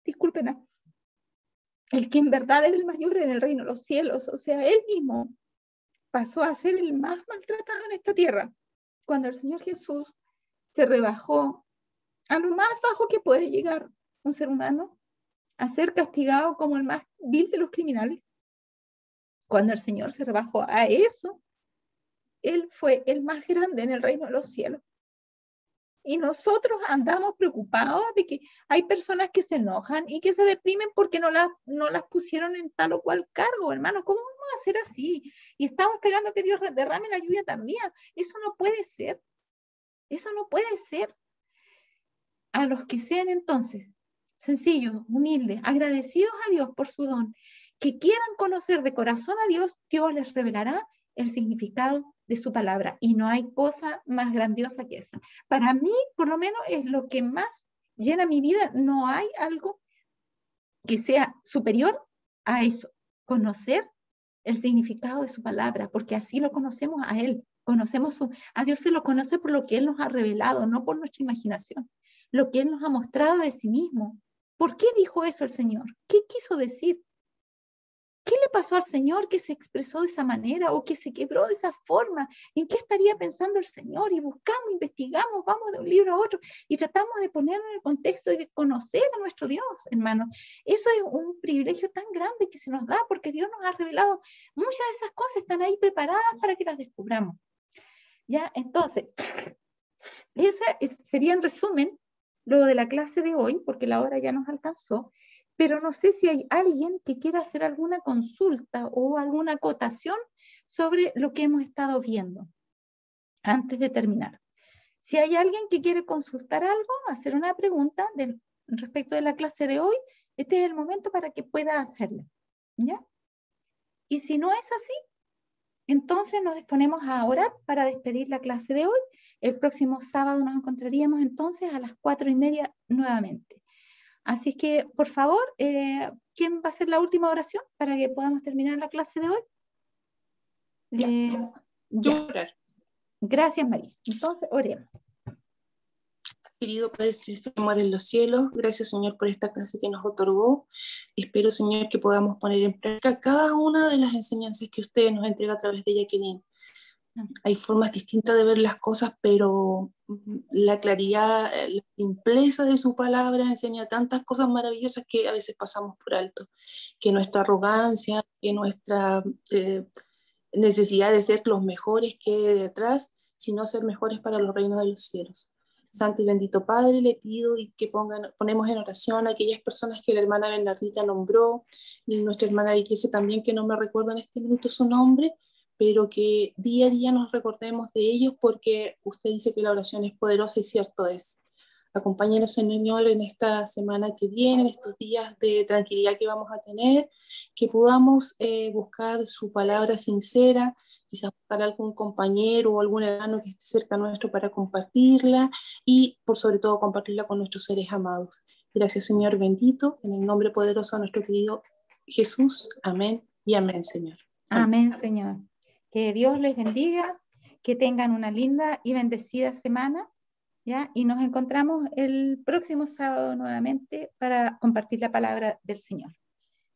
disculpen, el que en verdad era el mayor en el reino de los cielos, o sea, Él mismo pasó a ser el más maltratado en esta tierra. Cuando el Señor Jesús se rebajó a lo más bajo que puede llegar un ser humano, a ser castigado como el más vil de los criminales. Cuando el Señor se rebajó a eso, Él fue el más grande en el reino de los cielos. Y nosotros andamos preocupados de que hay personas que se enojan y que se deprimen porque no las pusieron en tal o cual cargo, hermano. ¿Cómo vamos a hacer así? Y estamos esperando que Dios derrame la lluvia también. Eso no puede ser. Eso no puede ser. A los que sean entonces sencillos, humildes, agradecidos a Dios por su don, que quieran conocer de corazón a Dios, Dios les revelará el significado de su palabra. Y no hay cosa más grandiosa que esa. Para mí, por lo menos, es lo que más llena mi vida. No hay algo que sea superior a eso. Conocer el significado de su palabra, porque así lo conocemos a Él. A Dios se lo conoce por lo que Él nos ha revelado, no por nuestra imaginación. Lo que Él nos ha mostrado de sí mismo. ¿Por qué dijo eso el Señor? ¿Qué quiso decir? ¿Qué le pasó al Señor que se expresó de esa manera o que se quebró de esa forma? ¿En qué estaría pensando el Señor? Y buscamos, investigamos, vamos de un libro a otro y tratamos de ponerlo en el contexto y de conocer a nuestro Dios, hermano. Eso es un privilegio tan grande que se nos da porque Dios nos ha revelado muchas de esas cosas, están ahí preparadas para que las descubramos. ¿Ya? Entonces, ese sería en resumen lo de la clase de hoy, porque la hora ya nos alcanzó, pero no sé si hay alguien que quiera hacer alguna consulta o alguna acotación sobre lo que hemos estado viendo antes de terminar. Si hay alguien que quiere consultar algo, hacer una pregunta respecto de la clase de hoy, este es el momento para que pueda hacerlo, ¿ya? Y si no es así, entonces nos disponemos a orar para despedir la clase de hoy. El próximo sábado nos encontraríamos entonces a las 4:30 nuevamente. Así que, por favor, ¿quién va a hacer la última oración para que podamos terminar la clase de hoy? Ya. Gracias, María. Entonces, oremos.
Querido Padre Celestial que mora en los cielos, gracias, Señor, por esta clase que nos otorgó. Espero, Señor, que podamos poner en práctica cada una de las enseñanzas que usted nos entrega a través de Jacqueline. Hay formas distintas de ver las cosas, pero la claridad, la simpleza de su palabra enseña tantas cosas maravillosas que a veces pasamos por alto. Que nuestra arrogancia, que nuestra necesidad de ser los mejores quede detrás, sino ser mejores para los reinos de los cielos. Santo y bendito Padre, le pido y que ponemos en oración a aquellas personas que la hermana Bernardita nombró, y nuestra hermana de iglesia también, que no me recuerdo en este minuto su nombre, pero que día a día nos recordemos de ellos, porque usted dice que la oración es poderosa y cierto es. Acompáñenos, Señor, en esta semana que viene, en estos días de tranquilidad que vamos a tener, que podamos buscar su palabra sincera, quizás buscar algún compañero o algún hermano que esté cerca nuestro para compartirla y, por sobre todo, compartirla con nuestros seres amados. Gracias, Señor bendito, en el nombre poderoso de nuestro querido Jesús. Amén y amén, Señor.
Amén, Señor. Que Dios les bendiga, que tengan una linda y bendecida semana, ¿ya? Y nos encontramos el próximo sábado nuevamente para compartir la palabra del Señor.